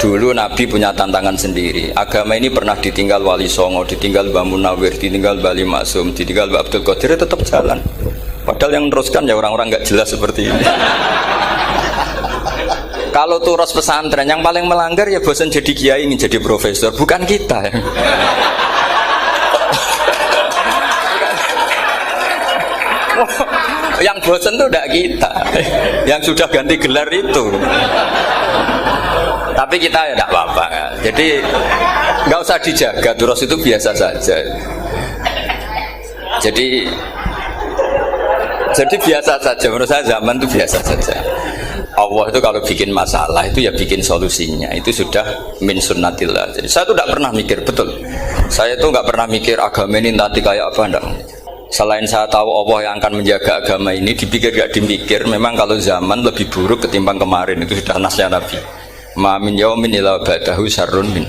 Dulu Nabi punya tantangan sendiri. Agama ini pernah ditinggal Wali Songo, ditinggal Mbah Munawir, ditinggal Mbah Ali Maksum, ditinggal Mbah Abdul Qadir, tetap jalan. Padahal yang meneruskan ya orang-orang nggak jelas seperti ini. Kalau turos pesantren yang paling melanggar ya bosan jadi kiai ingin jadi profesor, bukan kita. Yang bosan itu tidak kita, yang sudah ganti gelar itu. Tapi kita ya tidak apa-apa. Jadi nggak usah dijaga, turos itu biasa saja. Jadi biasa saja. Menurut saya zaman itu biasa saja. Allah itu kalau bikin masalah itu ya bikin solusinya. Itu sudah min sunnatillah. Jadi saya itu tidak pernah mikir, betul. Saya itu nggak pernah mikir agama ini nanti kayak apa, enggak. Selain saya tahu Allah yang akan menjaga agama ini, dipikir gak dimikir, memang kalau zaman lebih buruk ketimbang kemarin, itu sudah nasnya Nabi. Ma min yaumin illa ba'dahu syarrun min.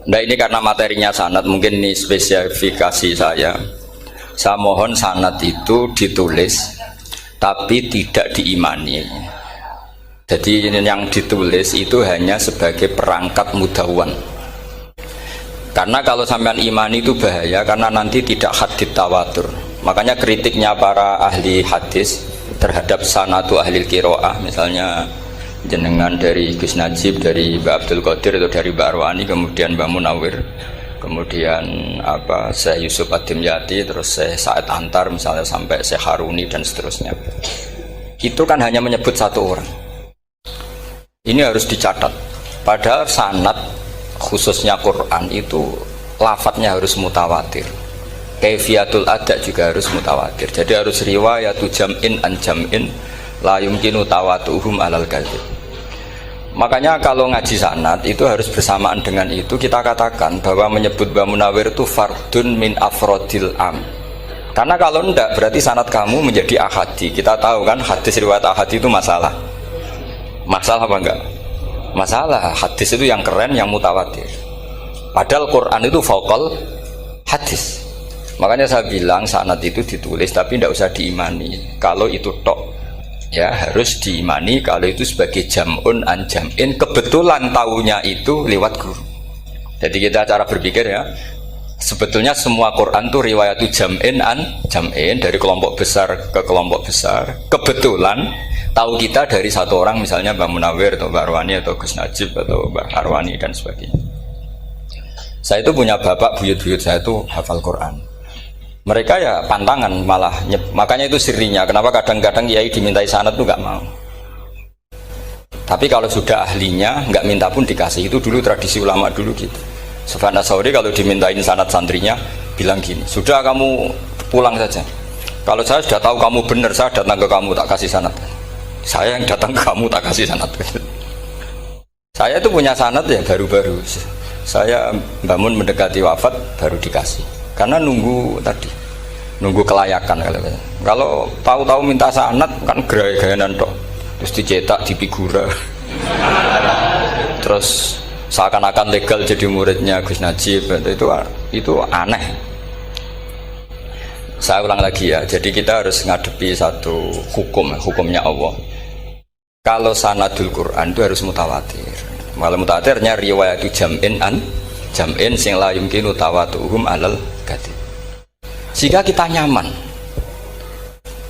Nah ini karena materinya sanad, mungkin ini spesifikasi saya. Saya mohon sanad itu ditulis, tapi tidak diimani. Jadi yang ditulis itu hanya sebagai perangkat mudawwan. Karena kalau sampean imani itu bahaya, karena nanti tidak hadits tawatur. Makanya kritiknya para ahli hadis terhadap sanadu ahli qiraah, misalnya jenengan dari Gus Najib, dari Mbak Abdul Qadir atau dari Mbak Arwani, kemudian Mbak Munawir, kemudian Syekh Yusuf Ad-Dimyati, terus Syekh Sa'id Antar, misalnya sampai Syekh Haruni dan seterusnya. Itu kan hanya menyebut satu orang. Ini harus dicatat. Padahal sanad khususnya Quran itu lafadznya harus mutawatir, kaifiyatul ada juga harus mutawatir. Jadi harus riwayatu jam'in an jam'in la yumkinu tawatuhum alal kadzib. Makanya kalau ngaji sanad itu harus bersamaan dengan itu kita katakan bahwa menyebut Mbah Munawir itu fardun min afrodil am. Karena kalau enggak berarti sanad kamu menjadi ahadi. Kita tahu kan hadis riwayat ahadi itu masalah. Masalah apa enggak? Masalah. Hadis itu yang keren, yang mutawatir. Padahal Quran itu fauqal hadis. Makanya saya bilang sanad itu ditulis tapi tidak usah diimani. Kalau itu tok ya harus diimani kalau itu sebagai jam'un an jam'in. Kebetulan taunya itu lewat guru. Jadi kita cara berpikir ya, sebetulnya semua Quran itu riwayatu jam'in an jam'in, dari kelompok besar ke kelompok besar. Kebetulan tahu kita dari satu orang, misalnya Mbak Munawir atau Mbak Arwani atau Gus Najib atau Mbak Arwani dan sebagainya. Saya itu punya bapak, buyut-buyut saya itu hafal Quran. Mereka ya pantangan malah, makanya itu sirinya. Kenapa kadang-kadang kiai dimintai sanad itu nggak mau. Tapi kalau sudah ahlinya nggak minta pun dikasih. Itu dulu tradisi ulama dulu gitu. Sufyan Ats-Tsauri kalau dimintain sanad santrinya bilang gini, sudah kamu pulang saja. Kalau saya sudah tahu kamu benar, saya datang ke kamu tak kasih sanad. Saya yang datang ke kamu tak kasih sanad. Saya itu punya sanad ya baru-baru. Saya bangun mendekati wafat baru dikasih. Karena nunggu tadi, nunggu kelayakan. Kalau tahu-tahu minta sanad kan gaya-gayanan tok. Terus dicetak di figura. Terus seakan-akan legal jadi muridnya Gus Najib. Itu aneh. Saya ulang lagi ya. Jadi kita harus ngadepi satu hukumnya Allah. Kalau sanadul Quran itu harus mutawatir. Malah mutawatirnya riwayatu jam'in an jam'in sing la yumkinu tawatuhum alal kadzib. Jika kita nyaman,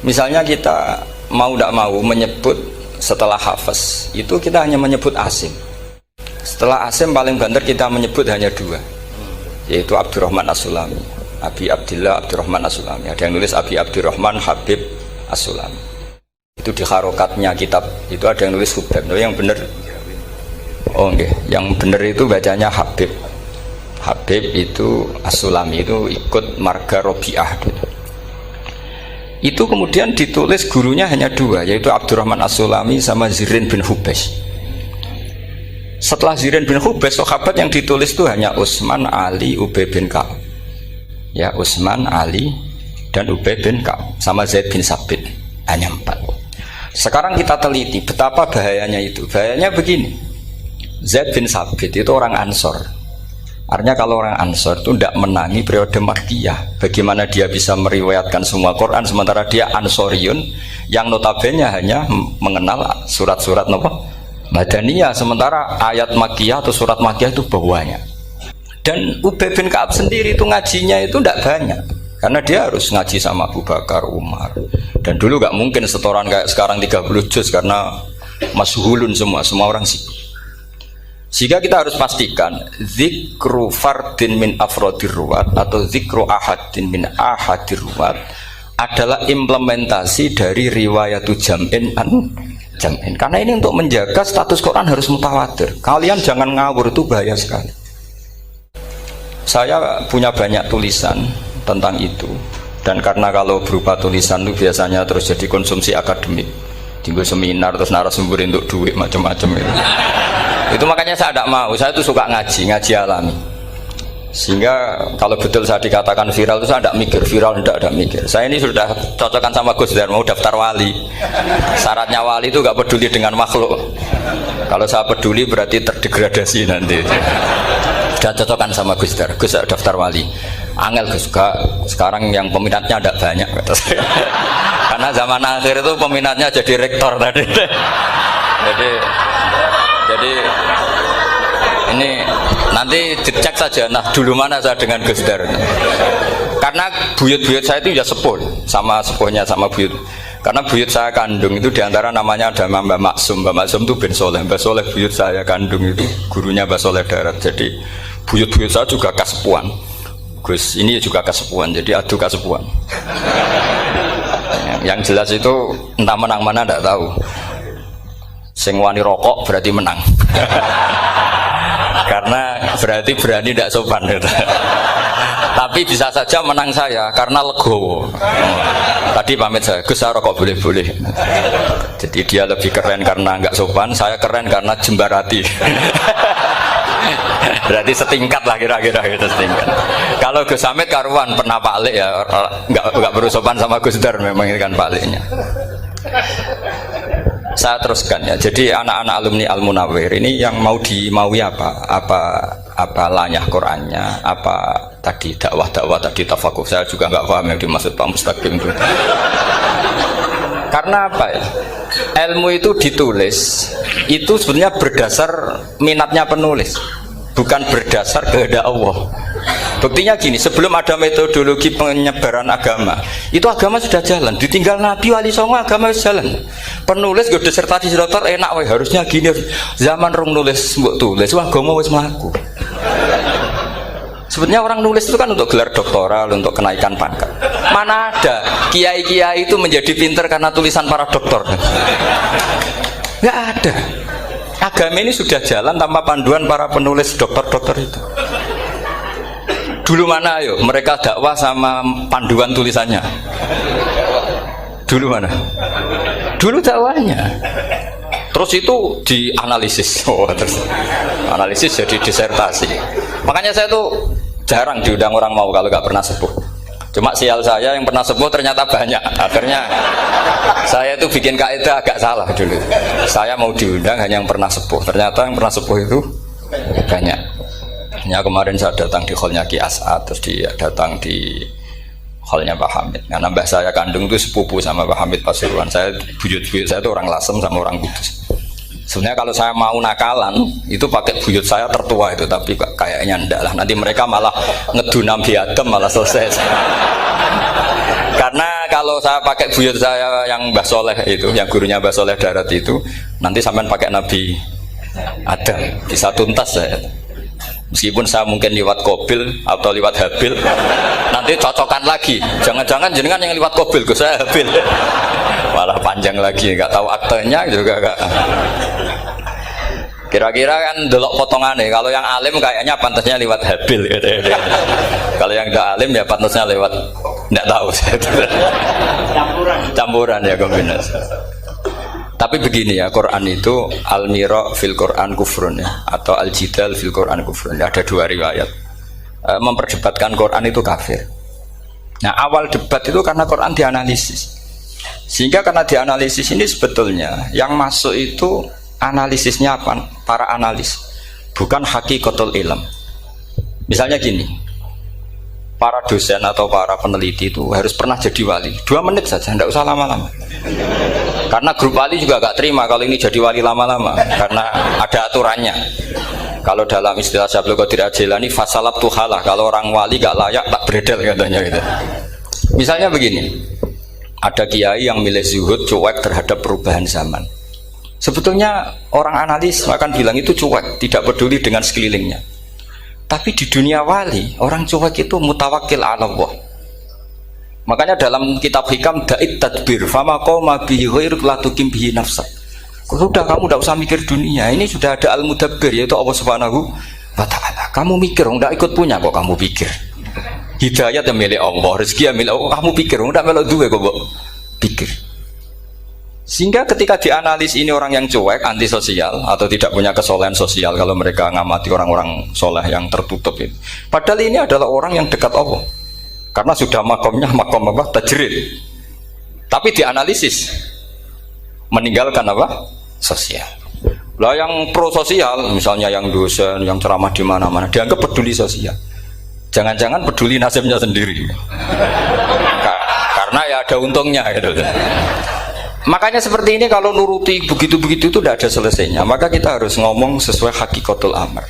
misalnya kita mau tidak mau menyebut setelah hafaz itu kita hanya menyebut asim. Setelah asim paling banter kita menyebut hanya dua, yaitu Abdurrahman As-Sulami, Abi Abdillah Abdurrahman As-Sulami. Ada yang nulis Abi Abdurrahman Habib As-Sulami. Itu di harokatnya kitab itu ada yang nulis Hubab. Yang benar, oh enggak, yang benar itu bacanya Habib. Habib itu As-Sulami itu ikut marga Robiah. Itu kemudian ditulis gurunya hanya dua, yaitu Abdurrahman As-Sulami sama Zirin bin Hubes. Setelah Zirin bin Hubes, sahabat yang ditulis itu hanya Utsman, Ali, Ubay bin Ka'ab. Ya, Utsman, Ali dan Ubay bin Ka'ab sama Zaid bin Sabit, hanya 4. Sekarang kita teliti betapa bahayanya itu. Bahayanya begini, Zaid bin Sabit itu orang Ansor. Artinya kalau orang Ansor itu tidak menangi periode Makkiyah. Bagaimana dia bisa meriwayatkan semua Quran sementara dia Ansoriun yang notabene hanya mengenal surat-surat Madaniyah, sementara ayat Makkiyah atau surat Makkiyah itu bawahnya. Dan Ubay bin Ka'ab sendiri itu ngajinya itu tidak banyak, karena dia harus ngaji sama Abu Bakar, Umar. Dan dulu nggak mungkin setoran kayak sekarang 30 juz karena masyhulun semua orang sibuk. Sehingga kita harus pastikan zikru fardin min afrodir ruwat atau zikru ahadin min ahadir ruwat adalah implementasi dari riwayatu jam'in an jam'in. Karena ini untuk menjaga status Quran harus mutawatir. Kalian jangan ngawur, itu bahaya sekali. Saya punya banyak tulisan tentang itu, dan karena kalau berupa tulisan itu biasanya terus jadi konsumsi akademik, tinggal seminar terus narasumber untuk duit macam-macam itu makanya saya tidak mau. Saya itu suka ngaji alami, sehingga kalau betul saya dikatakan viral itu saya tidak mikir viral, tidak mikir. Saya ini sudah cocokkan sama Gus Dar, mau daftar wali. Syaratnya wali itu nggak peduli dengan makhluk. Kalau saya peduli berarti terdegradasi nanti. Sudah cocokkan sama Gus Dar, Gus daftar wali. Angel Gus, sekarang yang peminatnya tidak banyak kata saya. Karena zaman akhir itu peminatnya jadi rektor tadi. Jadi ini nanti dicek saja. Nah dulu mana saya dengan Gus Dar? Karena buyut-buyut saya itu ya sepuh, sama sepuhnya sama buyut. Karena buyut saya kandung itu diantara namanya ada Mbak Maksum. Mbak Maksum itu bin Soleh. Mbak Soleh buyut saya kandung itu gurunya Mbak Soleh Darat. Jadi buyut-buyut saya juga kasepuan. Gus ini juga kasepuan. Jadi adu kasepuan. Yang jelas itu entah menang mana tidak tahu. Sing wani rokok berarti menang. Karena berarti berani tidak sopan gitu. Tapi bisa saja menang saya karena legowo. Tadi pamit saya, Gus saya rokok boleh-boleh. Jadi dia lebih keren karena nggak sopan, saya keren karena jembarati. Berarti setingkat lah kira-kira gitu, setingkat. Kalau Gus Hamid karuan pernah Pak Alik ya, nggak perlu sopan sama Gus Dar, memang ini kan Pak Aliknya. Saya teruskan ya. Jadi anak-anak alumni Al Munawwir ini yang maui apa lanyah Qurannya, apa tadi dakwah tadi tafakuh, saya juga nggak paham yang dimaksud Pak Mustaqim itu. Karena apa ya? Ilmu itu ditulis itu sebenarnya berdasar minatnya penulis, bukan berdasar kehendak Allah. Buktinya gini, sebelum ada metodologi penyebaran agama, itu agama sudah jalan. Ditinggal Nabi Wali Songo agama sudah jalan. Penulis gue disertasi dokter enak, weh harusnya gini. Zaman rong nulis mbok tulis, wah agama wis mlaku. Sebetulnya orang nulis itu kan untuk gelar doktoral, untuk kenaikan pangkat. Mana ada kiai-kiai itu menjadi pinter karena tulisan para doktor? Nggak ada. Agama ini sudah jalan tanpa panduan para penulis dokter-dokter itu. Dulu mana ayo mereka dakwah sama panduan tulisannya? Dulu mana? Dulu dakwahnya. Terus itu dianalisis. Terus analisis jadi disertasi. Makanya saya tuh jarang diundang orang mau kalau nggak pernah sepuh. Cuma sial saya yang pernah sepuh ternyata banyak. Akhirnya saya tuh bikin kaidah agak salah dulu. Saya mau diundang hanya yang pernah sepuh. Ternyata yang pernah sepuh itu banyak. Ya kemarin saya datang di hallnya Ki As'ad, terus dia datang di hallnya Pak Hamid. Karena mbah saya kandung itu sepupu sama Pak Hamid Pasuruan. Saya buyut-buyut saya itu orang Lasem sama orang Kudus. Sebenarnya kalau saya mau nakalan itu pakai buyut saya tertua itu, tapi kayaknya enggak lah. Nanti mereka malah ngedu Nabi Adam malah selesai. Karena kalau saya pakai buyut saya yang Mbah Soleh itu, yang gurunya Mbah Soleh Darat itu, nanti sampean pakai Nabi Adam bisa tuntas saya. Meskipun saya mungkin lewat Kobil atau lewat Habil, nanti cocokkan lagi. Jangan-jangan jenengan yang lewat Kobil, ke saya Habil. Malah panjang lagi, nggak tahu aktenya juga nggak. Kira-kira kan delok potongannya. Kalau yang alim kayaknya pantasnya lewat Habil. Gitu. Kalau yang nggak alim ya pantasnya lewat nggak tahu. Campuran ya kombinasi. Tapi begini ya, Quran itu al-mira fil Quran kufrun ya, atau al-jidal fil Quran kufrun. Ada dua riwayat. Memperdebatkan Quran itu kafir. Nah, awal debat itu karena Quran dianalisis. Sehingga karena dianalisis ini sebetulnya yang masuk itu analisisnya apa? Para analis, bukan hakikatul ilm. Misalnya gini, para dosen atau para peneliti itu harus pernah jadi wali. 2 menit saja, tidak usah lama-lama. Karena grup wali juga gak terima kalau ini jadi wali lama-lama, karena ada aturannya. Kalau dalam istilah Syaikhul Qadir Al-Jilani, fasalab tuhalah, kalau orang wali gak layak tak beredel katanya gitu. Misalnya begini, ada kiai yang milih zuhud, cuek terhadap perubahan zaman. Sebetulnya orang analis akan bilang itu cuek, tidak peduli dengan sekelilingnya. Tapi di dunia wali, orang cuek itu mutawakkil ala Allah. Makanya dalam kitab hikam da'id tadbir fama qoma bihi ghairuk la tuqim bihi nafsak. Sudah, kamu tidak usah mikir dunia, ini sudah ada al-mudabbir, yaitu Allah Subhanahu wa ta'ala. Kamu mikir, tidak ikut punya kok kamu pikir. Hidayat yang milik Allah, rezeki yang milik Allah, kamu pikir, tidak melok duwe kok pikir. Sehingga ketika dianalisis ini orang yang cuek, antisosial atau tidak punya kesolehan sosial, kalau mereka ngamati orang-orang soleh yang tertutup itu. Padahal ini adalah orang yang dekat Allah, karena sudah makomnya makom apa? Tajrid. Tapi dianalisis meninggalkan apa? Sosial. Lah yang pro sosial, misalnya yang dosen, yang ceramah di mana-mana, dianggap peduli sosial. Jangan-jangan peduli nasibnya sendiri. Karena ya ada untungnya gitu. Makanya seperti ini kalau nuruti begitu-begitu itu tidak ada selesainya. Maka kita harus ngomong sesuai hakikatul amr.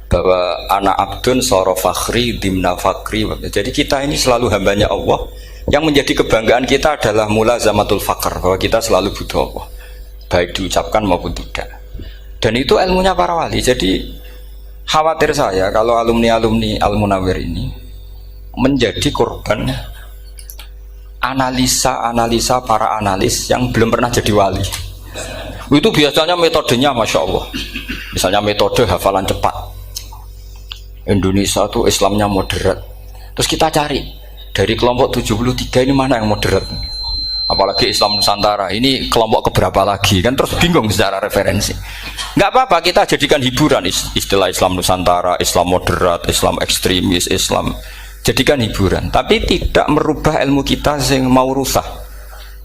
Bahwa anak abdun soro fakhri dimna fakri. Jadi kita ini selalu hambanya Allah. Yang menjadi kebanggaan kita adalah mulazamatul fakr, bahwa kita selalu butuh Allah, baik diucapkan maupun tidak. Dan itu ilmunya para wali. Jadi khawatir saya kalau alumni-alumni Al-Munawwir ini menjadi korban analisa para analis yang belum pernah jadi wali. Itu biasanya metodenya Masya Allah. Misalnya metode hafalan cepat. Indonesia tuh Islamnya moderat. Terus kita cari dari kelompok 73 ini mana yang moderat. Apalagi Islam Nusantara ini kelompok keberapa lagi, kan terus bingung secara referensi. Nggak apa-apa, kita jadikan hiburan istilah Islam Nusantara, Islam moderat, Islam ekstremis, Islam, jadikan hiburan, tapi tidak merubah ilmu kita yang mau rusak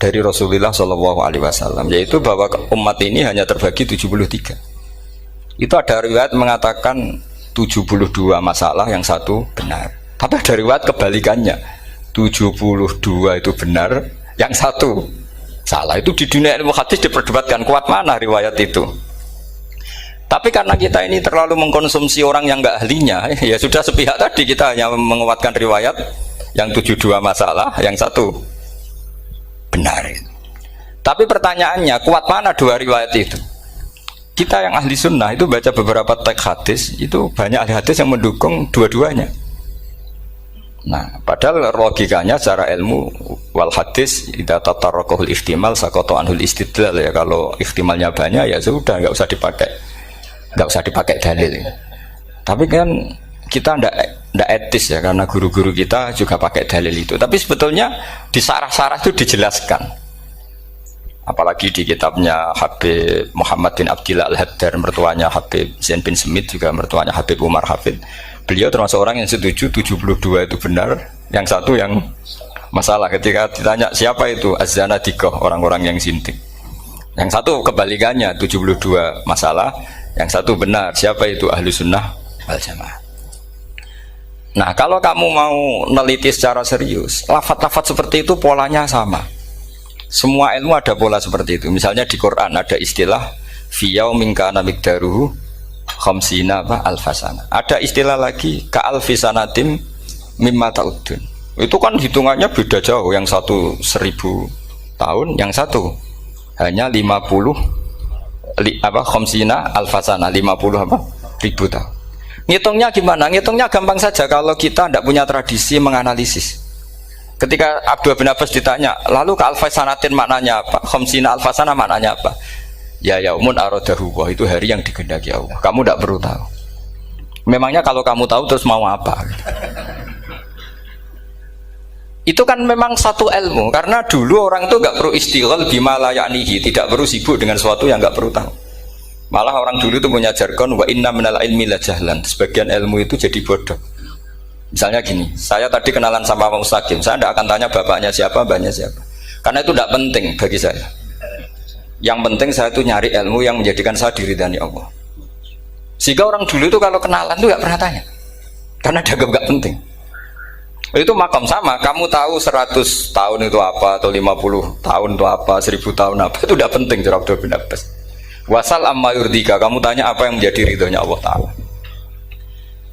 dari Rasulullah SAW, yaitu bahwa umat ini hanya terbagi 73. Itu ada riwayat mengatakan 72 masalah, yang satu benar. Tapi ada riwayat kebalikannya, 72 itu benar, yang satu salah. Itu di dunia ilmu hadis diperdebatkan kuat mana riwayat itu. Tapi karena kita ini terlalu mengkonsumsi orang yang nggak ahlinya, ya sudah sepihak tadi, kita hanya menguatkan riwayat yang 72 masalah, yang satu benar. Tapi pertanyaannya, kuat mana dua riwayat itu? Kita yang ahli sunnah itu baca beberapa teks hadis, itu banyak ahli hadis yang mendukung dua-duanya. Nah, padahal logikanya secara ilmu wal hadis idza tatarraqahul ihtimal saqata anhul istidlal, ya kalau ihtimalnya banyak ya sudah nggak usah dipakai dalil. Tapi kan kita ndak etis ya, karena guru-guru kita juga pakai dalil itu. Tapi sebetulnya di sarah-sarah itu dijelaskan. Apalagi di kitabnya Habib Muhammad bin Abdillah Al-Haddar, mertuanya Habib Zain bin Smith, juga mertuanya Habib Umar Hafid. Beliau termasuk orang yang setuju 72 itu benar, yang satu yang masalah. Ketika ditanya siapa itu Az-Zanadiqah, orang-orang yang sinting. Yang satu kebalikannya, 72 masalah, yang satu benar, siapa itu Ahlu Sunnah wal Jamaah. Nah, kalau kamu mau neliti secara serius, lafaz-lafaz seperti itu polanya sama. Semua ilmu ada pola seperti itu. Misalnya di Quran ada istilah fi yaumin kana miqdaruhu khamsina alfasana. Ada istilah lagi ka alfisanatim mimma ta'udun. Itu kan hitungannya beda jauh. Yang satu 1000 tahun, yang satu hanya 50 khamsina alfasana, 50 ribu tahun. Ngitungnya gimana? Ngitungnya gampang saja kalau kita tidak punya tradisi menganalisis. Ketika Abdul bin Abbas ditanya, lalu ke alfasanatin maknanya apa? Khamsina alfasana maknanya apa? Ya yaumun aradahu, itu hari yang dikehendaki Allah. Kamu tidak perlu tahu. Memangnya kalau kamu tahu terus mau apa? Itu kan memang satu ilmu. Karena dulu orang itu nggak perlu istighal bima la ya'nihi, tidak perlu sibuk dengan sesuatu yang nggak perlu tahu. Malah orang dulu itu punya jargon wa inna minal ilmi la jahlan. Sebagian ilmu itu jadi bodoh. Misalnya gini, saya tadi kenalan sama Pak Mustaqim, saya tidak akan tanya bapaknya siapa, mbaknya siapa, karena itu tidak penting bagi saya. Yang penting saya itu nyari ilmu yang menjadikan saya diridani Allah. Sehingga orang dulu itu kalau kenalan itu nggak pernah tanya, karena dianggap nggak penting. Itu makam sama, kamu tahu 100 tahun itu apa, atau 50 tahun itu apa, 1000 tahun apa, itu udah penting cara Abdullah bin Abbas. Wasal amma yurdika, kamu tanya apa yang menjadi ridhonya Allah Ta'ala.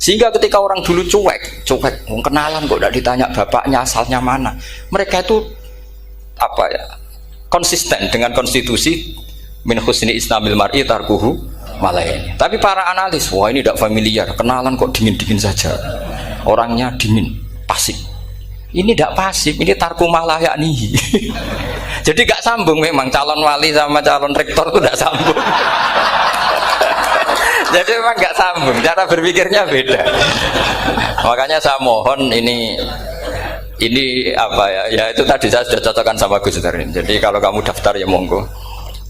Sehingga ketika orang dulu cuek, kenalan kok tidak ditanya bapaknya asalnya mana, mereka itu apa ya, konsisten dengan konstitusi min husni islamil mar'i tarkuhu malayani. Tapi para analis, wah ini tidak familiar, kenalan kok dingin-dingin saja, orangnya dingin, pasif. Ini tidak pasif, ini tarku malah yakni. Jadi gak sambung memang calon wali sama calon rektor itu tidak sambung. Jadi memang gak sambung, cara berpikirnya beda. Makanya saya mohon ini apa ya? Ya itu tadi saya sudah cocokkan sama Gus Dar ini. Jadi kalau kamu daftar ya monggo.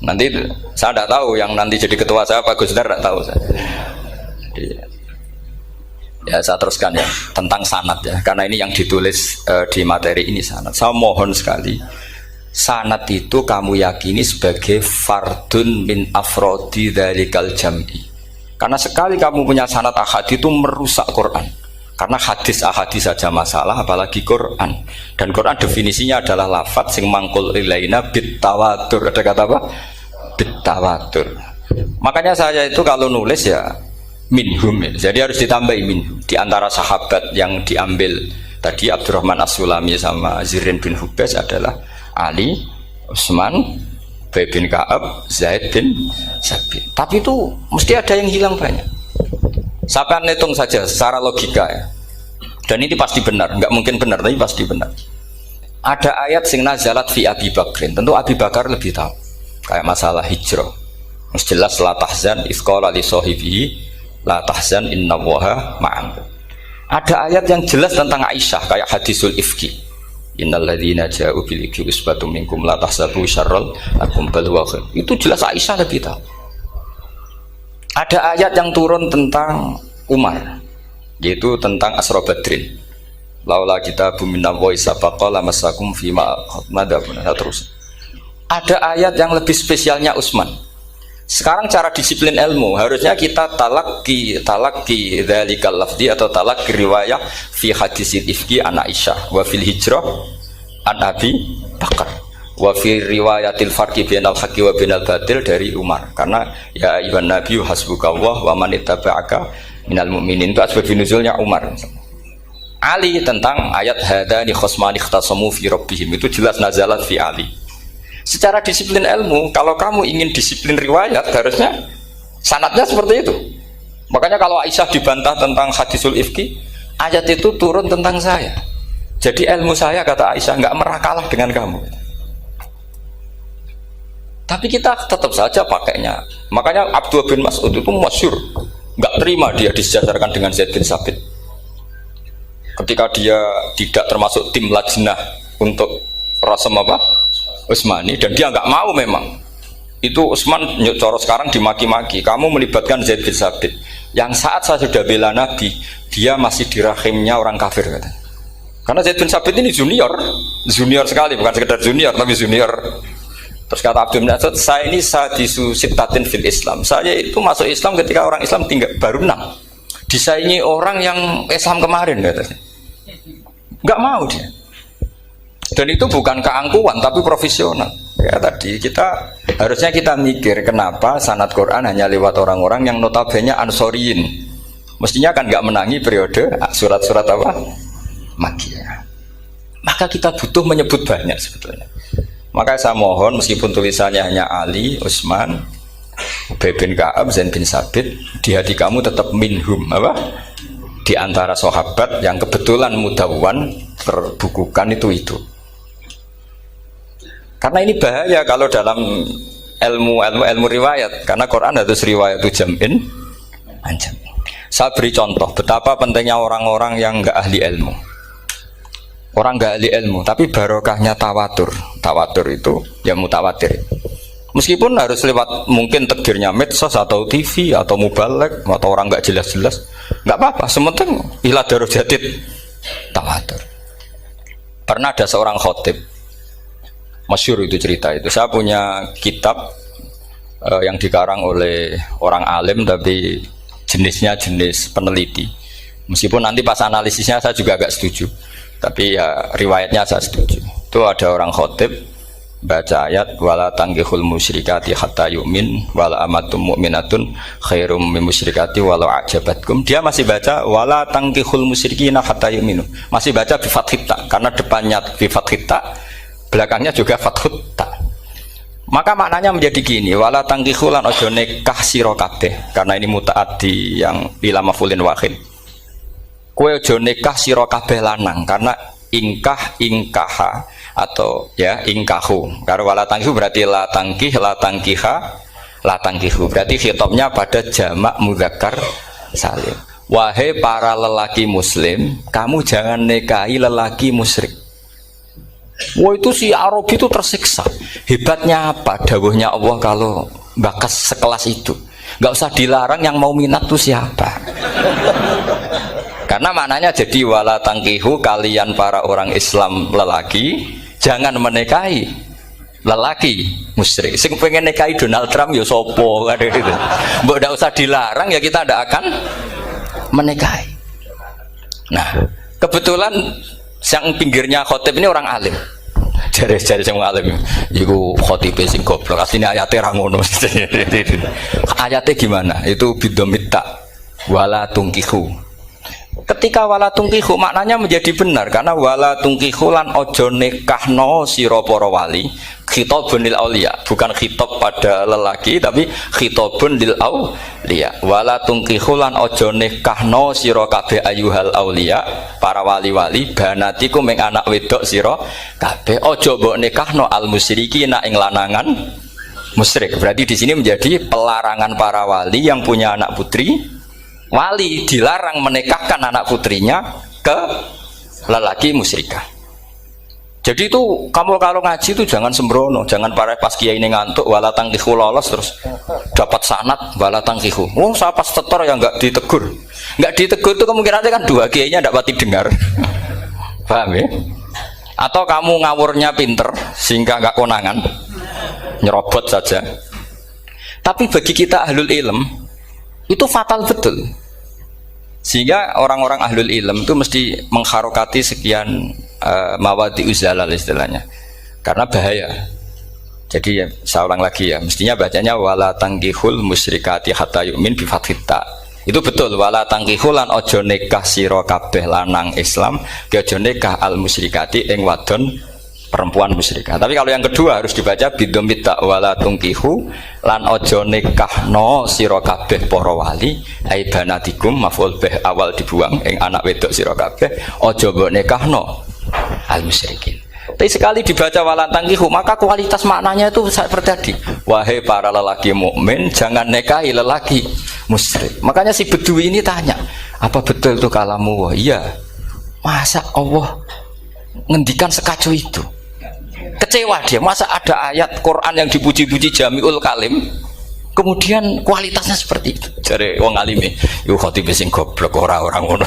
Nanti saya tidak tahu yang nanti jadi ketua saya Pak Gus Dar, tidak tahu saya. Jadi, ya saya teruskan ya tentang sanad ya, karena ini yang ditulis di materi ini sanad. Saya mohon sekali, sanad itu kamu yakini sebagai fardun min afrodi dzalikal jam'i. Karena sekali kamu punya sanad ahad itu merusak Quran. Karena hadis ahadis saja masalah, apalagi Quran. Dan Quran definisinya adalah lafadz sing mangkul ilaina bit tawatur. Ada kata apa? Bit tawatur. Makanya saya itu kalau nulis ya minhum ya. Jadi harus ditambahi minhum. Di antara sahabat yang diambil tadi Abdurrahman As-Sulami sama Zirin bin Hubes adalah Ali, Utsman, Ubay bin Ka'ab, Zaid bin Sabit. Tapi itu mesti ada yang hilang banyak. Sampai hitung saja secara logika ya. Dan ini pasti benar, nggak mungkin benar tapi pasti benar. Ada ayat sing nazalat fi Abi Bakrin. Tentu Abi Bakar lebih tahu. Kayak masalah hijrah. Mesti jelas la tahzan isqala li sahibihi la tahzan innallaha ma'ana. Ada ayat yang jelas tentang Aisyah kayak hadisul ifki. Innal ladzina ja'u bil ifki usbatum minkum la tahsabu syarral lakum bal huwa khair. Itu jelas Aisyah lebih tahu. Ada ayat yang turun tentang Umar, yaitu tentang Asra Badrin. Laula kitabum minallahi sabaqa lamassakum fima madabun. Terus. Ada ayat yang lebih spesialnya Utsman. Sekarang cara disiplin ilmu harusnya kita talaqi dzalikal lafzi atau talaqi riwayah fi hadisil ifki an Aisyah wa fil hijrah an Abi Bakar wa fi riwayatil farqi bainal haqqi wa bainal batil dari Umar. Karena ya ayyuhan nabiyyu hasbukallah wa man ittaba'aka minal mu'minin, itu asbab nuzulnya Umar. Ali tentang ayat hadani khosmani ikhtasamu fi rabbihim, itu jelas nazalat fi Ali. Secara disiplin ilmu, kalau kamu ingin disiplin riwayat, harusnya sanadnya seperti itu. Makanya kalau Aisyah dibantah tentang hadisul ifki, ayat itu turun tentang saya. Jadi ilmu saya, kata Aisyah, nggak merah kalah dengan kamu. Tapi kita tetap saja pakainya. Makanya Abdullah bin Mas'ud itu masyhur, nggak terima dia disejajarkan dengan Zaid bin Sabit. Ketika dia tidak termasuk tim lajnah untuk rasam apa? Utsmani, dan dia nggak mau memang. Itu Utsman coro sekarang dimaki-maki, kamu melibatkan Zaid bin Sabit yang saat saya sudah bela Nabi, dia masih di rahimnya orang kafir katanya. Karena Zaid bin Sabit ini junior sekali, bukan sekedar junior tapi junior. Terus kata Abdul bin Mas'ud, saya ini sadisu sittatin fil Islam, saya itu masuk Islam ketika orang Islam tinggal baru 6, disaingi orang yang Islam kemarin katanya. Nggak mau dia. Dan itu bukan keangkuhan tapi profesional. Ya tadi harusnya kita mikir kenapa sanad Quran hanya lewat orang-orang yang notabene ansoriyin. Mestinya kan nggak menangi periode surat-surat apa? Makkiyah. Maka kita butuh menyebut banyak sebetulnya. Maka saya mohon meskipun tulisannya hanya Ali, Utsman, Ubay bin Ka'ab, Zaid bin Sabit, di hati kamu tetap minhum apa? Di antara sahabat yang kebetulan mudawwan terbukukan itu. Karena ini bahaya kalau dalam ilmu riwayat, karena Quran harus riwayat itu jam'in anjam. Saya beri contoh betapa pentingnya orang-orang yang enggak ahli ilmu. Orang enggak ahli ilmu, tapi barokahnya tawatur. Tawatur itu ya mutawatir. Meskipun harus lewat mungkin takdirnya medsos atau TV atau mubalek atau orang enggak jelas-jelas, enggak apa-apa. Sementing ila darajatid tawatur. Pernah ada seorang khotib, masyhur itu cerita itu. Saya punya kitab yang dikarang oleh orang alim tapi jenisnya jenis peneliti. Meskipun nanti pas analisisnya saya juga agak setuju. Tapi ya riwayatnya saya setuju. Itu ada orang khotib baca ayat wala tangkihul musyrikati hatta yu'min wala amatum mu'minatun khairum min musyrikati walau ajabatkum. Dia masih baca wala tangkihul musyrikina hatta yu'minu. Masih baca bi fathit ta karena depannya bi fathit ta, belakangnya juga fathut ta. Maka maknanya menjadi gini, wala tangkihu lan ojo nikah sira kabeh, karena ini mutaaddi yang ila maf'ulin wahid. Kowe ojo nikah sira kabeh lanang, karena ingkah ingkaha atau ya ingkahu. Karena wala tangkihu berarti la tangkih, la tangkiha, la tangkihu. Berarti khitabnya pada jamak mudzakkar salim. Wahai para lelaki muslim, kamu jangan nikahi lelaki musyrik. Wah itu si Arabi itu tersiksa. Hebatnya apa? Dawuhnya Allah kalau bakas sekelas itu nggak usah dilarang, yang mau minat tuh siapa? Karena maknanya jadi wala tangkihu, kalian para orang Islam lelaki jangan menikahi lelaki musyrik. Sing pengen nikahi Donald Trump ya sopo kan gitu. Mbok ndak usah dilarang ya kita ndak akan menikahi. Nah kebetulan yang pinggirnya khotib ini orang alim. Jari-jari sing alim iku khotibe sing goblok. Asline ayate ra ngono. Ayate gimana? Itu bidomita wala tungkihu. Ketika wala tungkihu maknanya menjadi benar, karena wala tungkihu lan ojo nikahno sira para wali, khitabun lil auliya, bukan khitab pada lelaki tapi khitabun lil auliya. Wala tungkihu lan ojo nikahno sira kabeh ayuhal auliya, para wali-wali, banatiku ming anak wedok sira kabeh, ojo mbok nikahno al musyrikina ing lanangan musyrik. Berarti di sini menjadi pelarangan para wali yang punya anak putri. Wali dilarang menikahkan anak putrinya ke lelaki musyrikah. Jadi itu kamu kalau ngaji itu jangan sembrono, jangan pas kiai ini ngantuk wala tangkihu lolos terus dapat sanad wala tangkihu. Oh saya pas setor yang nggak ditegur itu kemungkinannya kan dua kiainya tidak pati dengar. Paham ya? Atau kamu ngawurnya pinter sehingga nggak konangan, nyerobot saja. Tapi bagi kita ahlul ilm itu fatal betul, sehingga orang-orang ahlul ilm itu mesti mengharokati sekian mawadi uzalal istilahnya, karena bahaya. Jadi ya, saya ulang lagi ya, mestinya bacanya wala tangkihul musyrikati hatta yu'min bi fathita. Itu betul, wala tangkihul lan ojo nikah sira kabeh lanang Islam ke ojo nikah al musyrikati ing wadon perempuan musyrikah. Tapi kalau yang kedua harus dibaca bidomita wala tungkihu lan ojo nikahno sira kabeh para wali ai banatikum maf'ul bih awal dibuang ing anak wedok sira kabeh ojo mbok nikahno al musyrikin. Tapi sekali dibaca wala tangkihu maka kualitas maknanya itu seperti tadi, wahai para lelaki mukmin jangan nikahi lelaki musyrik. Makanya si Bedui ini tanya, apa betul itu kalamu? Iya. Masa Allah ngendikan sekacau itu? Kecewa dia, masa ada ayat Quran yang dipuji-puji jami'ul kalim kemudian kualitasnya seperti itu. Jare wong alime yo khotib sing goblok orang ngono.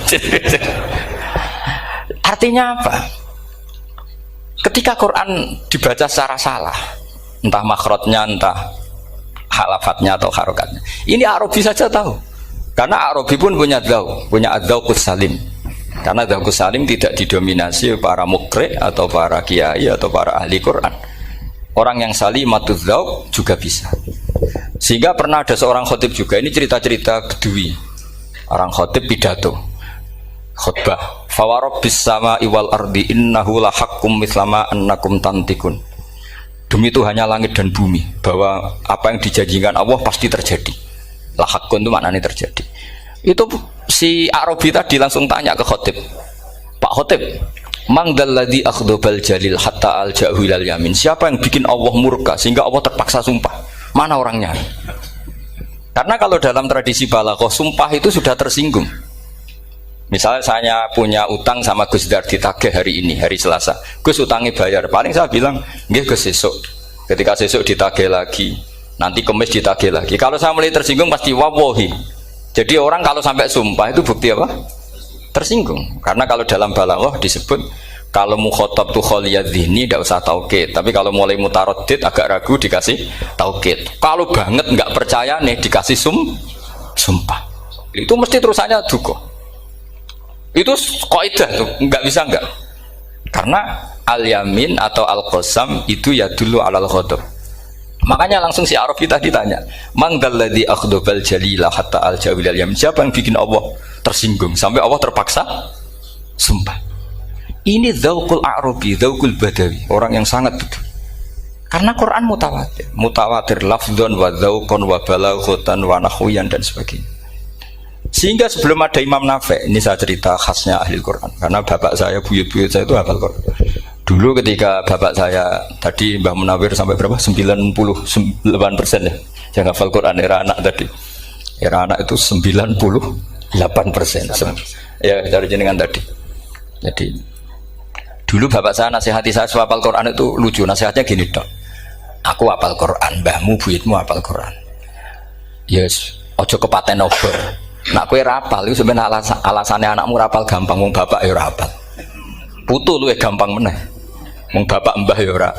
Artinya apa? Ketika Quran dibaca secara salah, entah makhrajnya, entah halafatnya atau harokatnya, ini Arabi saja tahu, karena Arabi pun punya adzauqus salim. Karena dzauqus salim tidak didominasi para mukri atau para kiai atau para ahli Quran. Orang yang salimatuz dzauq juga bisa. Sehingga pernah ada seorang khotib juga, ini cerita-cerita Bedui. Orang khotib pidato khutbah, fawarabbis samaa'i wal ardi innahu lahaqqum mislama annakum tantikun. Demi Tuhannya langit dan bumi, bahwa apa yang dijanjikan Allah pasti terjadi. Lahaqqun itu maknanya terjadi. Itu si Arabi tadi langsung tanya ke khotib, Pak khotib, mangdalladzi akhdobal jalil hatta al-ja'hu ilal yamin. Siapa yang bikin Allah murka sehingga Allah terpaksa sumpah? Mana orangnya? Karena kalau dalam tradisi balaghah sumpah itu sudah tersinggung. Misalnya saya punya utang sama Gus Dar ditagih hari ini, hari Selasa. Gus utangnya bayar. Paling saya bilang, nggih Gus sesuk. Ketika sesuk ditagih lagi, nanti Kamis ditagih lagi. Kalau saya mulai tersinggung pasti wawahi. Jadi orang kalau sampai sumpah itu bukti apa? Tersinggung. Karena kalau dalam balaghah disebut kalau mukhatab tuh kholiyad dzihni tidak usah taukid, tapi kalau mulai mutaraddid agak ragu dikasih taukid. Kalau banget nggak percaya nih dikasih sumpah. Itu mesti terusannya duga. Itu kaidah tuh, nggak bisa nggak. Karena al-yamin atau al-qasam itu ya dulu alal ghadab. Makanya langsung si Arabi tadi tanya, "Man dzalladzi akhdabal jalila hatta al-jawil al-yamin?" Siapa yang bikin Allah tersinggung sampai Allah terpaksa sumpah? Ini dzauqul Arabi, dzauqul Badawi, orang yang sangat betul. Karena Quran mutawatir, mutawatir lafdzon wa dzauqon wa balaghatan wa nahwiyan dan sebagainya. Sehingga sebelum ada Imam Nafi', ini saya cerita khasnya ahli Quran, karena bapak saya, buyut-buyut saya itu hafal Quran. Dulu ketika bapak saya tadi Mbah Munawir sampai berapa? 98% ya. Yang hafal Quran era anak tadi. Era anak itu 98%. Ya, dari jenengan tadi. Jadi dulu bapak saya nasihati saya hafal Quran itu lucu, nasihatnya gini dok. Aku hafal Quran, mbahmu buyutmu hafal Quran. Yes, ojo kepaten obor. Nak kowe rapal itu sebenarnya alasannya anakmu rapal gampang, wong bapak ya rapal. Putu luwih gampang meneh. Wong bapak mbah ya ora.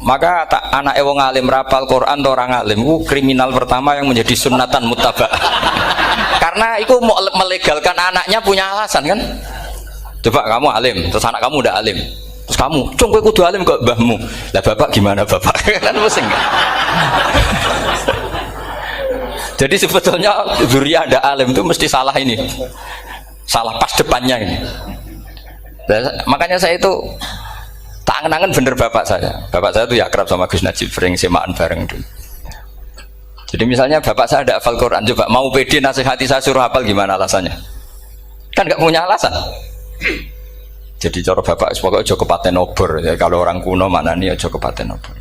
Maka anake wong alim rapal Quran atau orang alim kriminal pertama yang menjadi sunnatan muttaba. Karena itu mau melegalkan anaknya punya alasan kan. Coba kamu alim, terus anak kamu udah alim. Terus kamu, "Cung kowe kudu alim kok mbahmu." Lah bapak gimana bapak? Kan pusing. Jadi sebetulnya dzurriyyah ada alim itu mesti salah ini. Salah pas depannya ini. Makanya saya itu tak angen-angen bener bapak saya. Bapak saya itu ya akrab sama Gus Najib, sering semaan bareng dulu. Jadi misalnya bapak saya ada hafal Quran, coba mau pede nasihati saya suruh hafal gimana alasannya? Kan nggak punya alasan. Jadi cara bapak pokoknya ojo kepaten obor. Ya, kalau orang kuno mana nih ojo kepaten obor.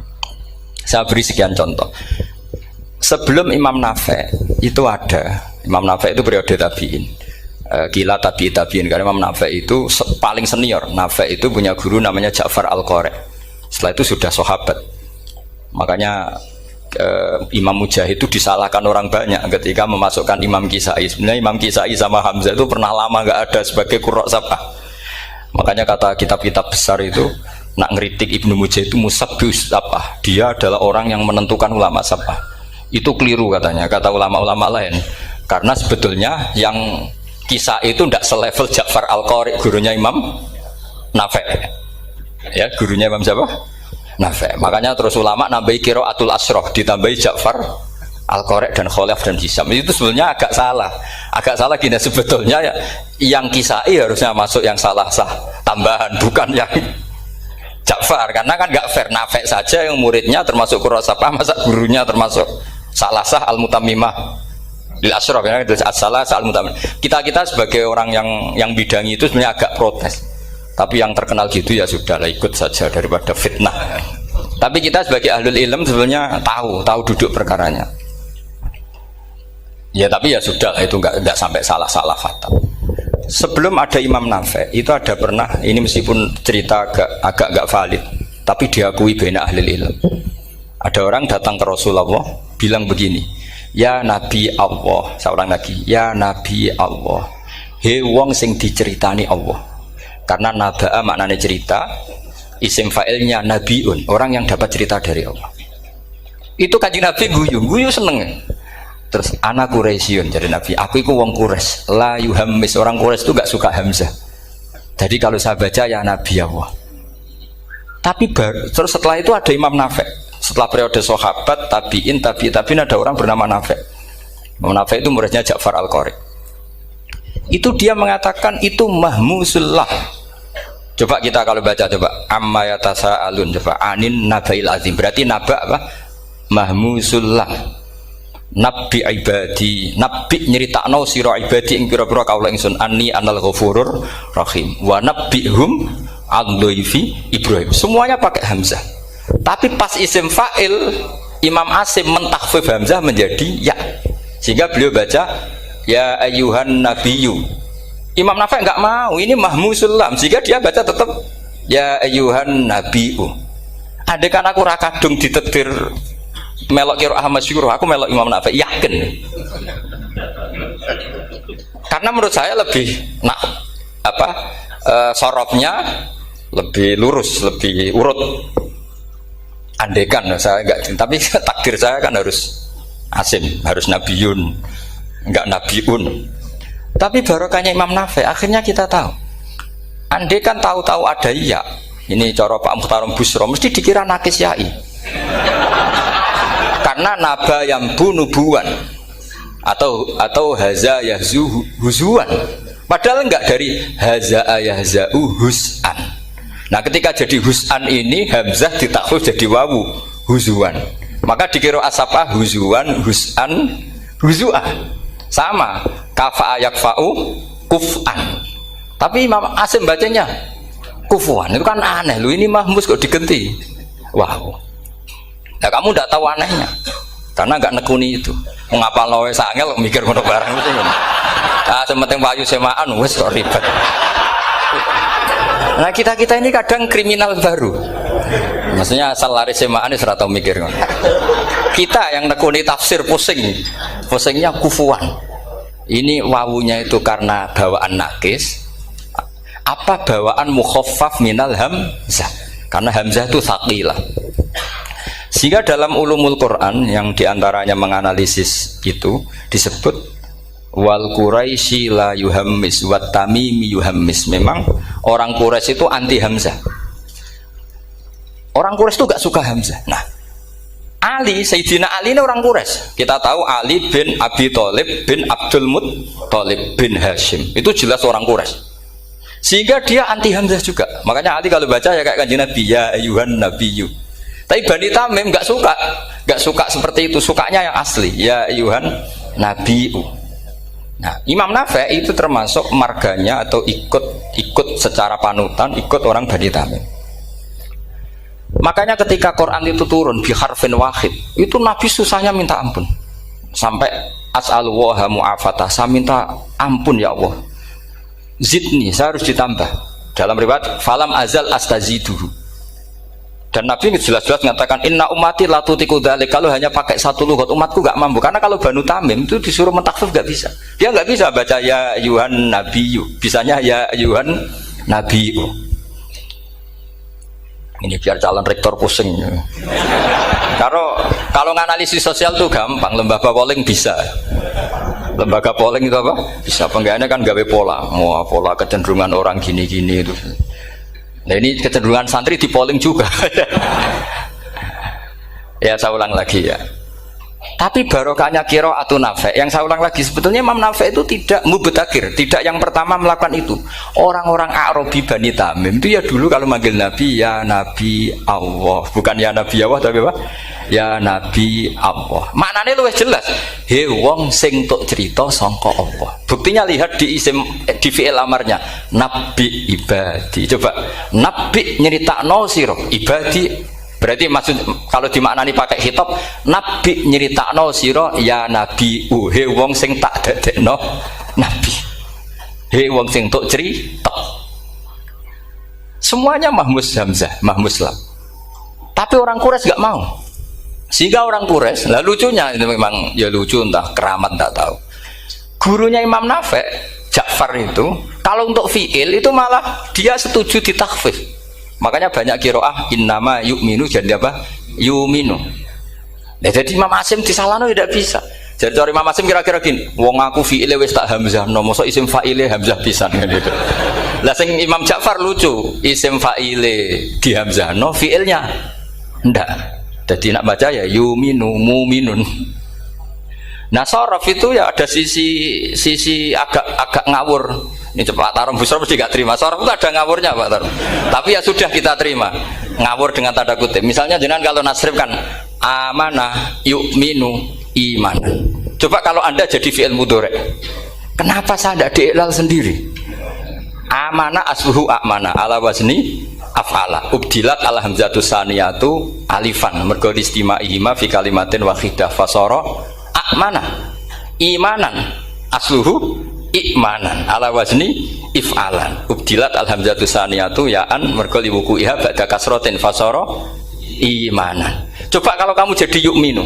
Saya beri sekian contoh. Sebelum Imam Nafi' itu ada. Imam Nafi' itu periode tabi'in. Gila tabi'in karena Imam Nafi' itu paling senior. Nafi' itu punya guru namanya Ja'far Al-Qari. Setelah itu sudah sahabat. Makanya Imam Mujahid itu disalahkan orang banyak ketika memasukkan Imam Kisai. Sebenarnya Imam Kisai sama Hamzah itu pernah lama nggak ada sebagai qurra sab'ah. Makanya kata kitab-kitab besar itu nak ngeritik Ibnu Mujahid itu musabbius sab'ah. Dia adalah orang yang menentukan ulama sab'ah. Itu keliru katanya, kata ulama-ulama lain. Karena sebetulnya yang Kisah itu tidak selevel Ja'far Al-Qari, gurunya Imam Nafi'. Ya, gurunya Imam siapa? Nafi'. Makanya terus ulama nambahi qiraatul asroh, ditambahi Ja'far Al-Qari dan Khalaf dan Hisam. Itu sebenarnya agak salah. Agak salah gini sebetulnya ya, yang Kisai harusnya masuk yang salah sah tambahan, bukan yang Ja'far. Karena kan nggak fair, Nafi' saja yang muridnya termasuk qurra sab'ah, masa gurunya termasuk salah sah al-mutammimah lil asyraf ya, itu as-salah al-mutammimah. Kita sebagai orang yang bidangi itu sebenarnya agak protes. Tapi yang terkenal gitu ya sudahlah, ikut saja daripada fitnah. Tapi kita sebagai ahlul ilm sebenarnya tahu duduk perkaranya. Ya tapi ya sudah lah, itu enggak sampai salah fatal. Sebelum ada Imam Nafi' itu ada pernah, ini meskipun cerita agak enggak valid, tapi diakui baina ahlul ilm. Ada orang datang ke Rasulullah bilang begini, "Ya Nabi Allah," seorang lagi, "Ya Nabi Allah, he wong sing diceritani Allah." Karena naba'a maknanya cerita, isim fa'ilnya nabiun, orang yang dapat cerita dari Allah. Itu Kanjeng Nabi guyu seneng. Terus anak Quraisyun, jadi Nabi, aku itu wong Quraisy, la yuhammis, orang Quraisy itu gak suka hamzah. Jadi kalau saya baca ya Nabi Allah. Tapi terus setelah itu ada Imam Nafi'. Setelah periode sahabat, tabi'in ada orang bernama Nafi'. Imam Nafi' itu muridnya Ja'far Al-Qari. Itu dia mengatakan itu mahmusullah. Coba kita kalau baca coba amma yatasaalun, coba anin nabail azim. Berarti naba apa? Mahmusullah. Nabi ibadi, nabi nyeritakno sira ibadi ing pira-pira kaula ingsun anni anal ghafurur rahim wa nabbihum al-dhaifi Ibrahim. Semuanya pakai hamzah. Tapi pas isim fa'il Imam Asim mentakhfif hamzah menjadi ya. Sehingga beliau baca ya ayyuhan nabiyyu. Imam Nafi' enggak mau, ini mahmusullam. Sehingga dia baca tetap ya ayyuhan nabiyyu. Andai kan aku ra kadung ditetir melok qiraah masyhur, aku melok Imam Nafi', yakin. Karena menurut saya lebih sorofnya lebih lurus, lebih urut. Andekan saya enggak, tapi takdir saya kan harus Asim, harus Nabiyun, enggak Nabiun. Tapi barokahnya Imam Nafi', akhirnya kita tahu Andai kan tahu-tahu ada ya, ini cara Pak Muhtarom Busro mesti dikira nakis yai. Karena naba yang bunubuan atau haza yahzu huzuan. Padahal enggak, dari haza yahza'u hus'an. Nah, ketika jadi hus'an ini hamzah ditakhfif jadi wawu huzuan. Maka dikira asapa huzuan, hus'an, huzu'an. Sama kafa yakfa'u kuf'an. Tapi Imam Asim bacanya kufuan. Itu kan aneh. Lu ini mahmus kok digenti. Wow. Nah, kamu tidak tahu anehnya. Karena enggak nekuni itu. Mengapa lawe sangel mikir ngono barang itu. Ah, sementing payu semaan wis kok ribet. Nah, kita ini kadang kriminal baru. Maksudnya asal lari semaan wis ora tau mikir ngono. Kita yang nekuni tafsir pusing. Pusingnya kufuan. Ini wawunya itu karena bawaan nakis. Apa bawaan mukhaffaf minal hamzah? Karena hamzah itu tsaqilah. Sehingga dalam ulumul Quran yang diantaranya menganalisis itu disebut wal Quraisy la yuhammis wat tamimi yuhammis. Memang orang Quraisy itu anti hamzah. Orang Quraisy itu gak suka hamzah. Nah, Ali, Sayyidina Ali ini orang Quraisy. Kita tahu Ali bin Abi Thalib bin Abdul Muttalib bin Hashim. Itu jelas orang Quraisy. Sehingga dia anti hamzah juga. Makanya Ali kalau baca ya kayak Kanjeng Nabi, ya ayyuhan nabiyyu. Tapi Bani Tamim nggak suka seperti itu, sukanya yang asli, ya ayyuhan nabiyyu. Nah, Imam Nafi' itu termasuk marganya atau ikut secara panutan, ikut orang Bani Tamim. Makanya ketika Quran itu turun bi harfin wahid, itu Nabi susahnya minta ampun. Sampai as'alullaha mu'afatah, saya minta ampun ya Allah. Zidni, saya harus ditambah. Dalam riwayat falam azal astaziduhu. Dan Nabi jelas-jelas mengatakan inna ummati la tutiku dzalik. Kalau hanya pakai satu lughat umatku enggak mampu. Karena kalau Banu Tamim itu disuruh mentakhfif enggak bisa. Dia enggak bisa baca ya ayyuhan nabiyyu. Bisanya ya ayyuhan nabiyyu. Ini biar calon rektor pusing. Kalau nganalisis sosial tuh gampang, lembaga polling bisa. Lembaga polling itu apa? Bisa, penggawaannya kan gawe pola. Pola kecenderungan orang gini-gini itu. Nah, ini kecenderungan santri di polling juga. Ya, saya ulang lagi ya. Tapi barokahnya qiraatun Nafi'. Yang saya ulang lagi, sebetulnya Imam Nafi' itu tidak mubtakir, tidak yang pertama melakukan itu. Orang-orang Arabi Bani Tamim itu ya dulu kalau manggil Nabi ya Nabi Allah, bukan ya Nabi Allah tapi apa? Ya Nabi Allah. Maknanya luwih jelas. He wong sing tok cerita sangka Allah. Buktinya lihat di isim di fi'il amarnya. Nabi ibadi. Coba nabi nyeritakno sira ibadi. Berarti maksud kalau dimaknani pakai khitab, nabi nyeritakno sira ya nabi he wong sing tak dadekno nabi. He wong sing tok cerita. Semuanya mahmus hamzah, mahmus lam. Tapi orang Quraisy enggak mau. Sehingga orang Quraisy, lah lucunya itu memang ya lucu, entah keramat tak tahu. Gurunya Imam Nafi', Ja'far itu, kalau untuk fi'il itu malah dia setuju ditakhfif. Makanya banyak qiraah innama yu'minu jadi apa? Yu'minu. Nah, jadi Imam Asim disalahno tidak bisa. Jadi cara Imam Asim kira-kira gini, wong aku fi'ile wis tak hamzahno, mosok isim fa'ile hamzah pisan kan gitu. Lah sing Imam Ja'far lucu, isim fa'ile di hamzahno, fi'ilnya ndak. Jadi nak baca ya yuminu muminun. Nah sorof itu ya ada sisi agak ngawur. Ini Pak Tarom Busro mesti gak terima. Sorof itu ada ngawurnya Pak Tarom. Tapi ya sudah kita terima. Ngawur dengan tanda kutip. Misalnya jangan kalau nasrif kan amanah yu'minu imanan. Coba kalau Anda jadi fi'il mudhari'. Kenapa saya tidak diiklal sendiri? Amanah asluhu amana ala wazni af'ala ubdilat al hamzatu saniyatu alifan mergo istimaihima fi kalimatin wahidah fasara amana imanan asluhu imanan ala wazni if'alan ubdilat al hamzatu saniyatu ya'an mergo liwuku'iha ba'da kasratin fasara imanan. Coba kalau kamu jadi yu'minu,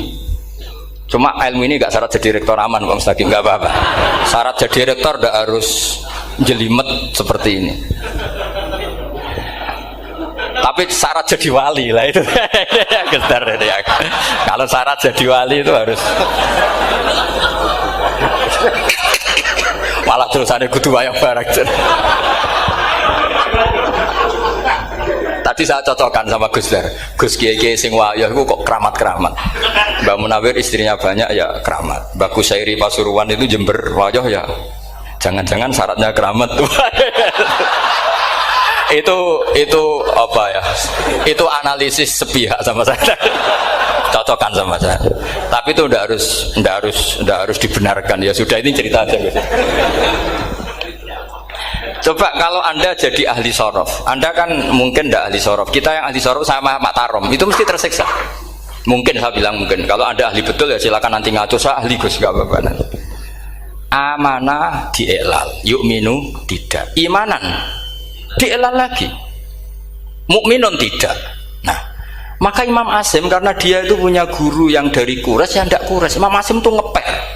cuma ilmu ini gak syarat jadi rektor aman Pak Mustaqim, gak apa-apa. Syarat jadi rektor gak harus jelimet seperti ini. Tapi syarat jadi wali lah itu. Kalau syarat jadi wali itu harus malah terusannya kudu wayang barang. Tadi saya cocokkan sama Gus Dar. Gus Kiai sing wayah itu kok keramat-keramat. Mbak Munawir istrinya banyak ya keramat. Mbak Kusairi Pasuruan itu Jember wayah ya. Jangan-jangan syaratnya keramat tuh. itu apa ya? Itu analisis sepihak sama saya. Cocokkan sama saya. Tapi itu ndak harus dibenarkan. Ya sudah, ini cerita aja Gus. Coba kalau Anda jadi ahli sorof, Anda kan mungkin tidak ahli sorof. Kita yang ahli sorof sama Mak Tarom itu mesti tersiksa. Mungkin saya bilang mungkin. Kalau Anda ahli betul ya silakan nanti ngaco, saya ahli Gus, gak apa-apa. Amanah dielal, yu'minu tidak. Imanan dielal lagi, mukminun tidak. Nah, maka Imam Asim karena dia itu punya guru yang dari Quraisy yang tidak Quraisy. Imam Asim tuh ngepek.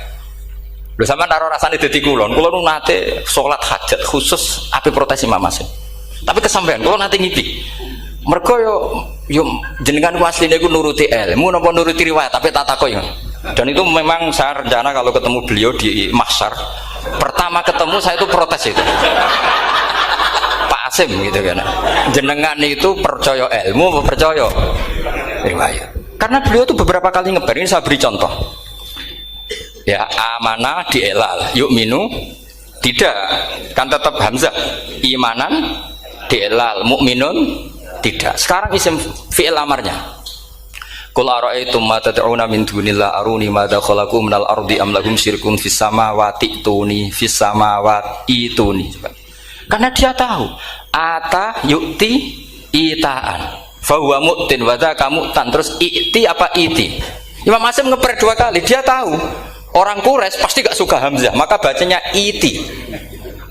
Lho sampean karo rasane dadi kulon nate salat hajat khusus ape protes Imam Asim. Tapi kesampean kula nate ngipi. Mergo yo jenengan ku asline ku nuruti ilmu napa nuruti riwayat tapi tak takoki. Dan itu memang saya rencana kalau ketemu beliau di mahsyar, pertama ketemu saya itu protes itu. Pak Asim gitu kan. Jenengan itu percaya ilmu apa percaya riwayat? Karena beliau itu beberapa kali ngeber, ini saya beri contoh. Ya, amanah dielal, yu'minu tidak, kan tetap hamzah. Imanan dielal, mukminun tidak. Sekarang isim fi'il amarnya. Qul ara'aytum ma tad'una min dunillah aruni madza khalaqu minal ardi am lahum syirkun fis samawati tuni fis samawati tuni. Karena dia tahu ata yu'ti itaan fa huwa mu'tin wa dzaka mu'tan. Terus i'ti apa iti? Imam Asim ngeper dua kali, dia tahu orang Quraisy pasti gak suka hamzah, maka bacanya iti.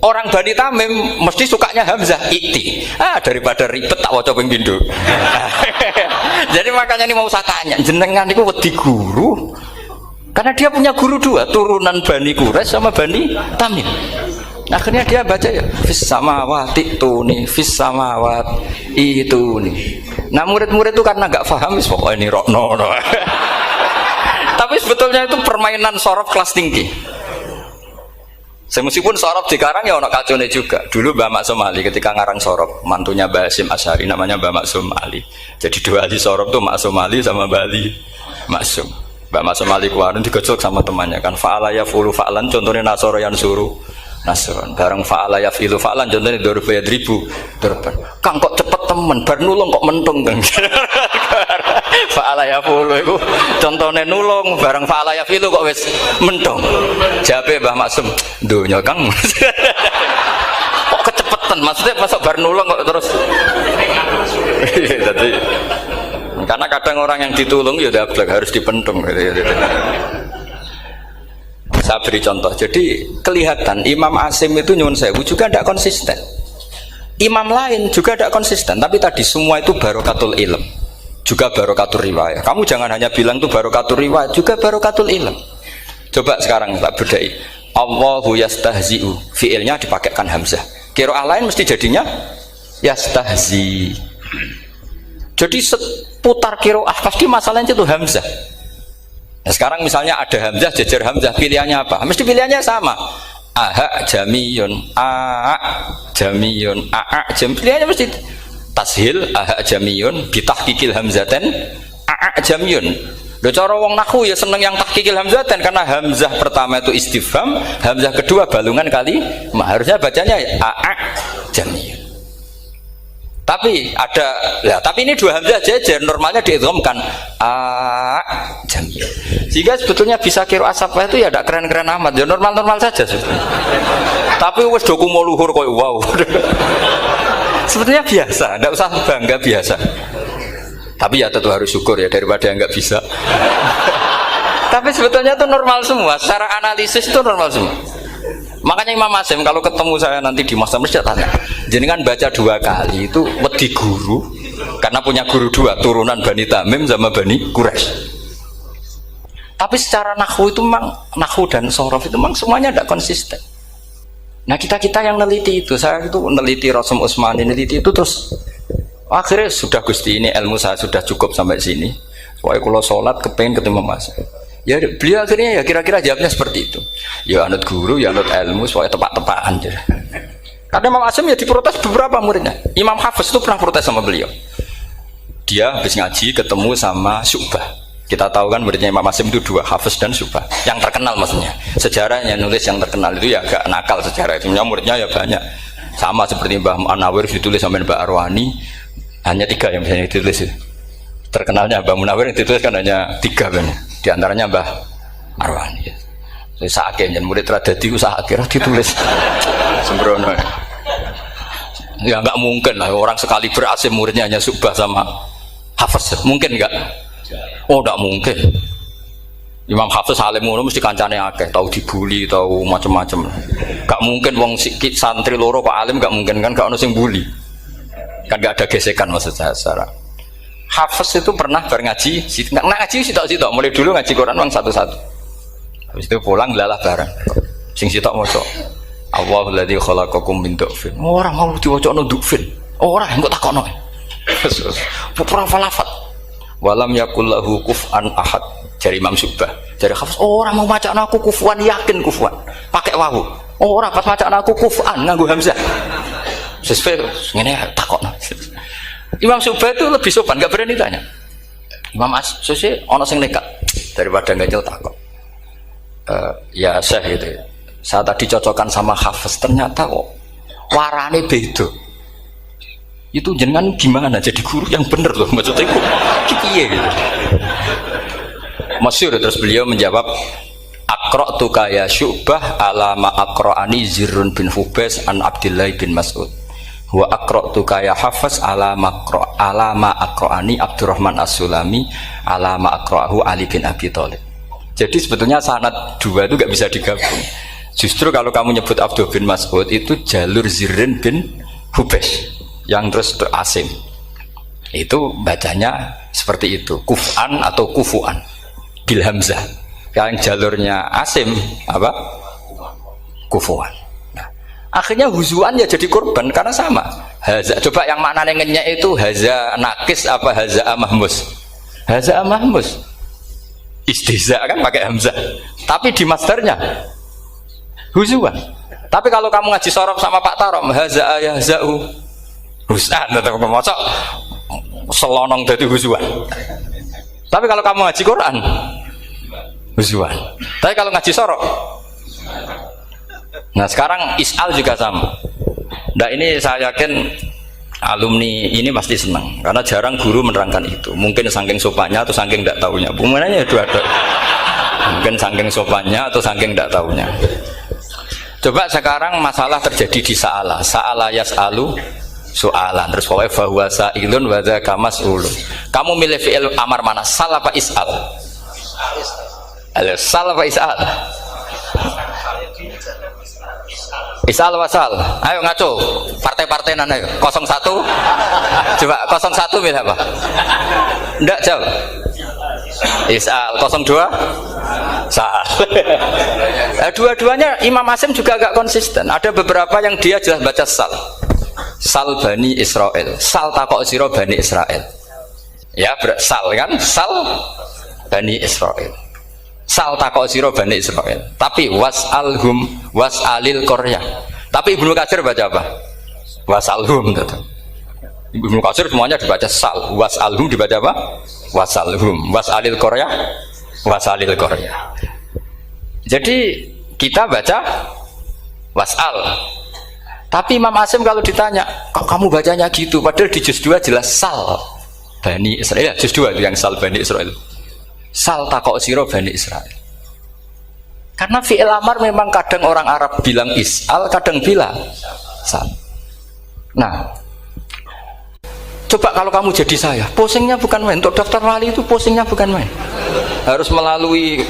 Orang Bani Tamim mesti sukanya hamzah, iti. Daripada ribet tak waca ping pindho. Jadi makanya ini mau saya tanya, jenengan niku wedi guru? Karena dia punya guru dua, turunan Bani Quraisy sama Bani Tamim. Akhirnya dia baca ya fis samawati tuni fis samawat itu nih. Nah murid-murid itu karena gak paham wis pokoknya ini rokno. Tapi sebetulnya itu permainan sorof kelas tinggi. Meskipun sorof di karang ya ono kacone juga. Dulu Mbak Maksum Ali ketika ngarang sorof, mantunya Mbak Hasim Asy'ari namanya Mbak Maksum Ali. Jadi dua ahli sorof tuh Maksum Ali sama Mbak Ali Maksum. Mbak Maksum Ali kemarin digojok sama temannya kan. Fa'ala yaf'ulu fa'lan, contohnya Nasoro yang suruh Nasron. Bareng fa'ala yaf'ilu fa'lan, contohnya dorba yadribu dorban. Kang kok cepet temen, bar nulung kok mentung kan. Fa'ala yaf'ulu itu contohnya nulung, bareng fa'ala yaf'ilu kok wis mentung. Jawabe Mbah Maksum, donya Kang. Kok kecepetan, maksudnya masuk bar nulung kok terus. Jadi karena kadang orang yang ditulung ya dablek harus dipentung gitu. Saya beri contoh, jadi kelihatan Imam Asim itu nyuwun sewu juga tidak konsisten. Imam lain juga tidak konsisten, tapi tadi semua itu barokatul ilm, juga barokatul riwayat. Kamu jangan hanya bilang itu barokatul riwayat, juga barokatul ilm. Coba sekarang tak bedai. Allahu yastahzi'u, fiilnya dipakaikan hamzah. Qiraah lain mesti jadinya yastahzi. Jadi seputar qiraah pasti masalahnya itu hamzah. Nah, sekarang misalnya ada hamzah, jejer hamzah, pilihannya apa? Mesti pilihannya sama. Aha jamiyun, a jamiyun, a jam. Pilihannya mesti tashil, aha jamiyun, bitahqiqil hamzaten, a jamiyun. Lho cara wong nahwu ya seneng yang tahqiqil hamzaten karena hamzah pertama itu istifham, hamzah kedua balungan kali, harusnya bacanya a jamiyun. Tapi ada, ya, tapi ini dua hamzah jejer, normalnya diidghamkan a jamiyun. Sehingga sebetulnya bisa kira asapah itu ya tidak keren-keren amat, ya normal-normal saja sebetulnya. Tapi wes dokumo luhur koyo wow. Sebetulnya biasa, tidak usah bangga, biasa. Tapi ya tentu harus syukur ya daripada yang nggak bisa. Tapi sebetulnya itu normal semua, secara analisis itu normal semua. Makanya Imam Asim kalau ketemu saya nanti di masa mesti tanya, jenengan baca dua kali itu wedi guru karena punya guru dua, turunan Bani Tamim sama Bani Quraisy. Tapi secara nahwu itu memang nahwu dan sorof itu memang semuanya tidak konsisten. Nah kita yang neliti itu, saya itu neliti Rasul Utsmani, neliti itu terus akhirnya sudah Gusti ini ilmu saya sudah cukup sampai sini. Pokoknya kalau sholat kepengen ketemu Mas. Ya beliau akhirnya ya kira-kira jawabnya seperti itu. Ya anut guru, ya anut ilmu, soalnya tepak-tepakan. Karena Imam Asim ya diprotes beberapa muridnya. Imam Hafiz itu pernah protes sama beliau. Dia habis ngaji ketemu sama Syu'bah. Kita tahu kan muridnya Imam Asim itu dua, Hafiz dan Syu'bah. Yang terkenal maksudnya. Sejarahnya nulis yang terkenal itu ya agak nakal sejarah itu. Muridnya ya banyak. Sama seperti Mbah Munawir ditulis sama Mbah Arwani. Hanya 3 yang biasanya ditulis. Terkenalnya Mbah Munawir yang ditulis kan hanya 3 kan. Di antaranya Mbah Arwani. Saya sakit dan murid radadi ku sak akhirah ditulis. Sembrono. Ya nggak mungkin lah orang sekali berasim muridnya hanya Syu'bah sama Hafiz, mungkin nggak? Oh nggak mungkin. Imam Hafiz alim ngono mesti kancane akeh, tahu dibully, tahu macam-macam. Nggak mungkin wong santri loro kok alim, nggak mungkin kan, nggak ono sing bully. Kan nggak ada gesekan maksud saya secara. Hafiz itu pernah berngaji, nggak ngaji sitok-sitok, mulai dulu ngaji Quran wong satu-satu. Habis itu pulang lalah bareng. Sing sitok maca Allahul ladzi khalaqakum min du'fin. Ora mau diwacana du'fin. Ora engko takokno. Pura falafat. Walam yakul lahu kuf'an ahad. Dari Imam Syu'bah. Dari Hafiz, orang mau macakno aku kufuan, yakin kufuan. Pakai wawu. Ora pas macakno aku kuf'an nganggo hamzah. Sesuai ngene takokno. Imam Syu'bah itu lebih sopan, enggak berani tanya. Imam As-Susi ana sing nekat daripada ngajel takok. Ya Syekh gitu. Saya tadi cocokkan sama Hafiz, ternyata kok warane beda. Itu jenengan gimana jadi guru yang bener loh, maksudnya itu piye gitu. Masyhur terus beliau menjawab, Aqra'tuka ya Syu'bah ala ma aqra'ani Zirrun bin Hubais an Abdillah bin Mas'ud. Wa aqra'tuka ya Hafiz ala ma aqra'ani Abdurrahman As-Sulami ala ma aqra'ahu Ali bin Abi Thalib. Jadi sebetulnya sanad dua itu gak bisa digabung. Justru kalau kamu nyebut Abdul bin Mas'ud itu jalur Zirrin bin Hubais yang terus Asim. Itu bacanya seperti itu, kuf'an atau kufu'an bil hamzah. Yang jalurnya Asim apa? Kufu'an. Nah, akhirnya huzuan ya jadi korban karena sama. Haza, coba yang maknanya ngenyek itu haza nakis apa haza mahmus? Haza mahmus. Istihza kan pakai hamzah. Tapi di masdarnya huzuan. Tapi kalau kamu ngaji sorof sama Pak Tarom, haza ayahza'u husan atau ngomong selonong dari huzuan. Tapi kalau kamu ngaji Quran, huzuan. Tapi kalau ngaji sorof, nah sekarang is'al juga sama. Nah ini saya yakin alumni ini pasti senang karena jarang guru menerangkan itu. Mungkin saking sopannya atau saking tidak tahunya. Bagaimana dua-dua. Mungkin saking sopannya atau saking tidak tahunya. Coba sekarang masalah terjadi di Sa'ala yas'alu soalan terus pokoknya bahwa sa'ilun wa dzaka mas'ulun. Kamu milih fi'il amar mana? Sal apa is'al? Sal apa is'al? Is'al wasal. Ayo ngaco. Partai-partai nana 01. Coba 01 milih apa? Enggak jawab. Is'al 02 Sa'al. Dua-duanya Imam Asim juga agak konsisten. Ada beberapa yang dia jelas baca sal. Sal Bani Israel. Sal takok sira Bani Israel. Ya, sal kan? Sal Bani Israel. Sal takok sira Bani Israel. Tapi was'alhum was'alil qaryah. Tapi Ibnu Katsir baca apa? Was'alhum gitu. Ibnu Katsir semuanya dibaca sal. Was'alhum dibaca apa? Was'alhum was'alil qaryah. Wasalil Korea. Jadi kita baca wasal. Tapi Imam Asim kalau ditanya, kok kamu bacanya gitu? Padahal di juz 2 jelas sal Bani Israel. Juz 2 itu yang sal Bani Israel. Sal takok siro Bani Israel. Karena fi'il amar memang kadang orang Arab bilang is'al, kadang bilang sal. Nah, coba kalau kamu jadi saya, pusingnya bukan main. Untuk daftar wali itu pusingnya bukan main. Harus melalui,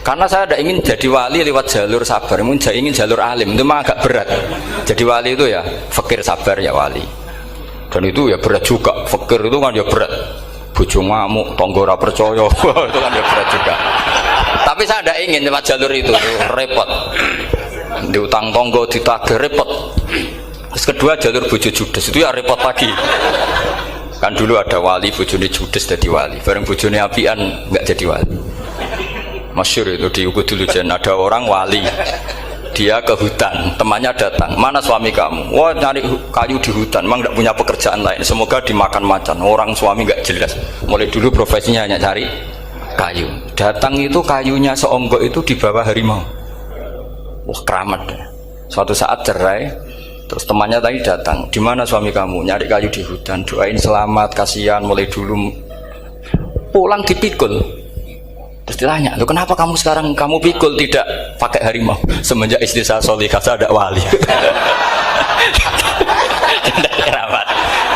karena saya tidak ingin jadi wali lewat jalur sabar, ingin jalur alim, itu memang agak berat. Jadi wali itu ya fakir sabar ya wali, dan itu ya berat juga. Fakir itu kan ya berat, bojo ngamuk, tonggo ora percaya itu kan ya berat juga. Tapi saya tidak ingin lewat jalur itu repot, diutang tonggo ditagih repot. Terus kedua jalur bojo judes itu ya repot lagi. Kan dulu ada wali bojone judes jadi wali, bareng bojone apian nggak jadi wali. Masyhur itu di Ukudul Jan, ada orang wali dia ke hutan, temannya datang, mana suami kamu? Wah, nyari kayu di hutan, memang tidak punya pekerjaan lain, semoga dimakan macan. Orang suami nggak jelas, mulai dulu profesinya hanya cari kayu. Datang itu kayunya seonggok itu di bawah harimau. Wah, keramat. Suatu saat cerai, terus temannya tadi datang, di mana suami kamu? Nyari kayu di hutan, doain selamat, kasihan, mulai dulu. Pulang dipikul. Terus ditanya, loh kenapa kamu sekarang kamu pikul tidak pakai harimau? Semenjak istri saya solihah, saya ada wali.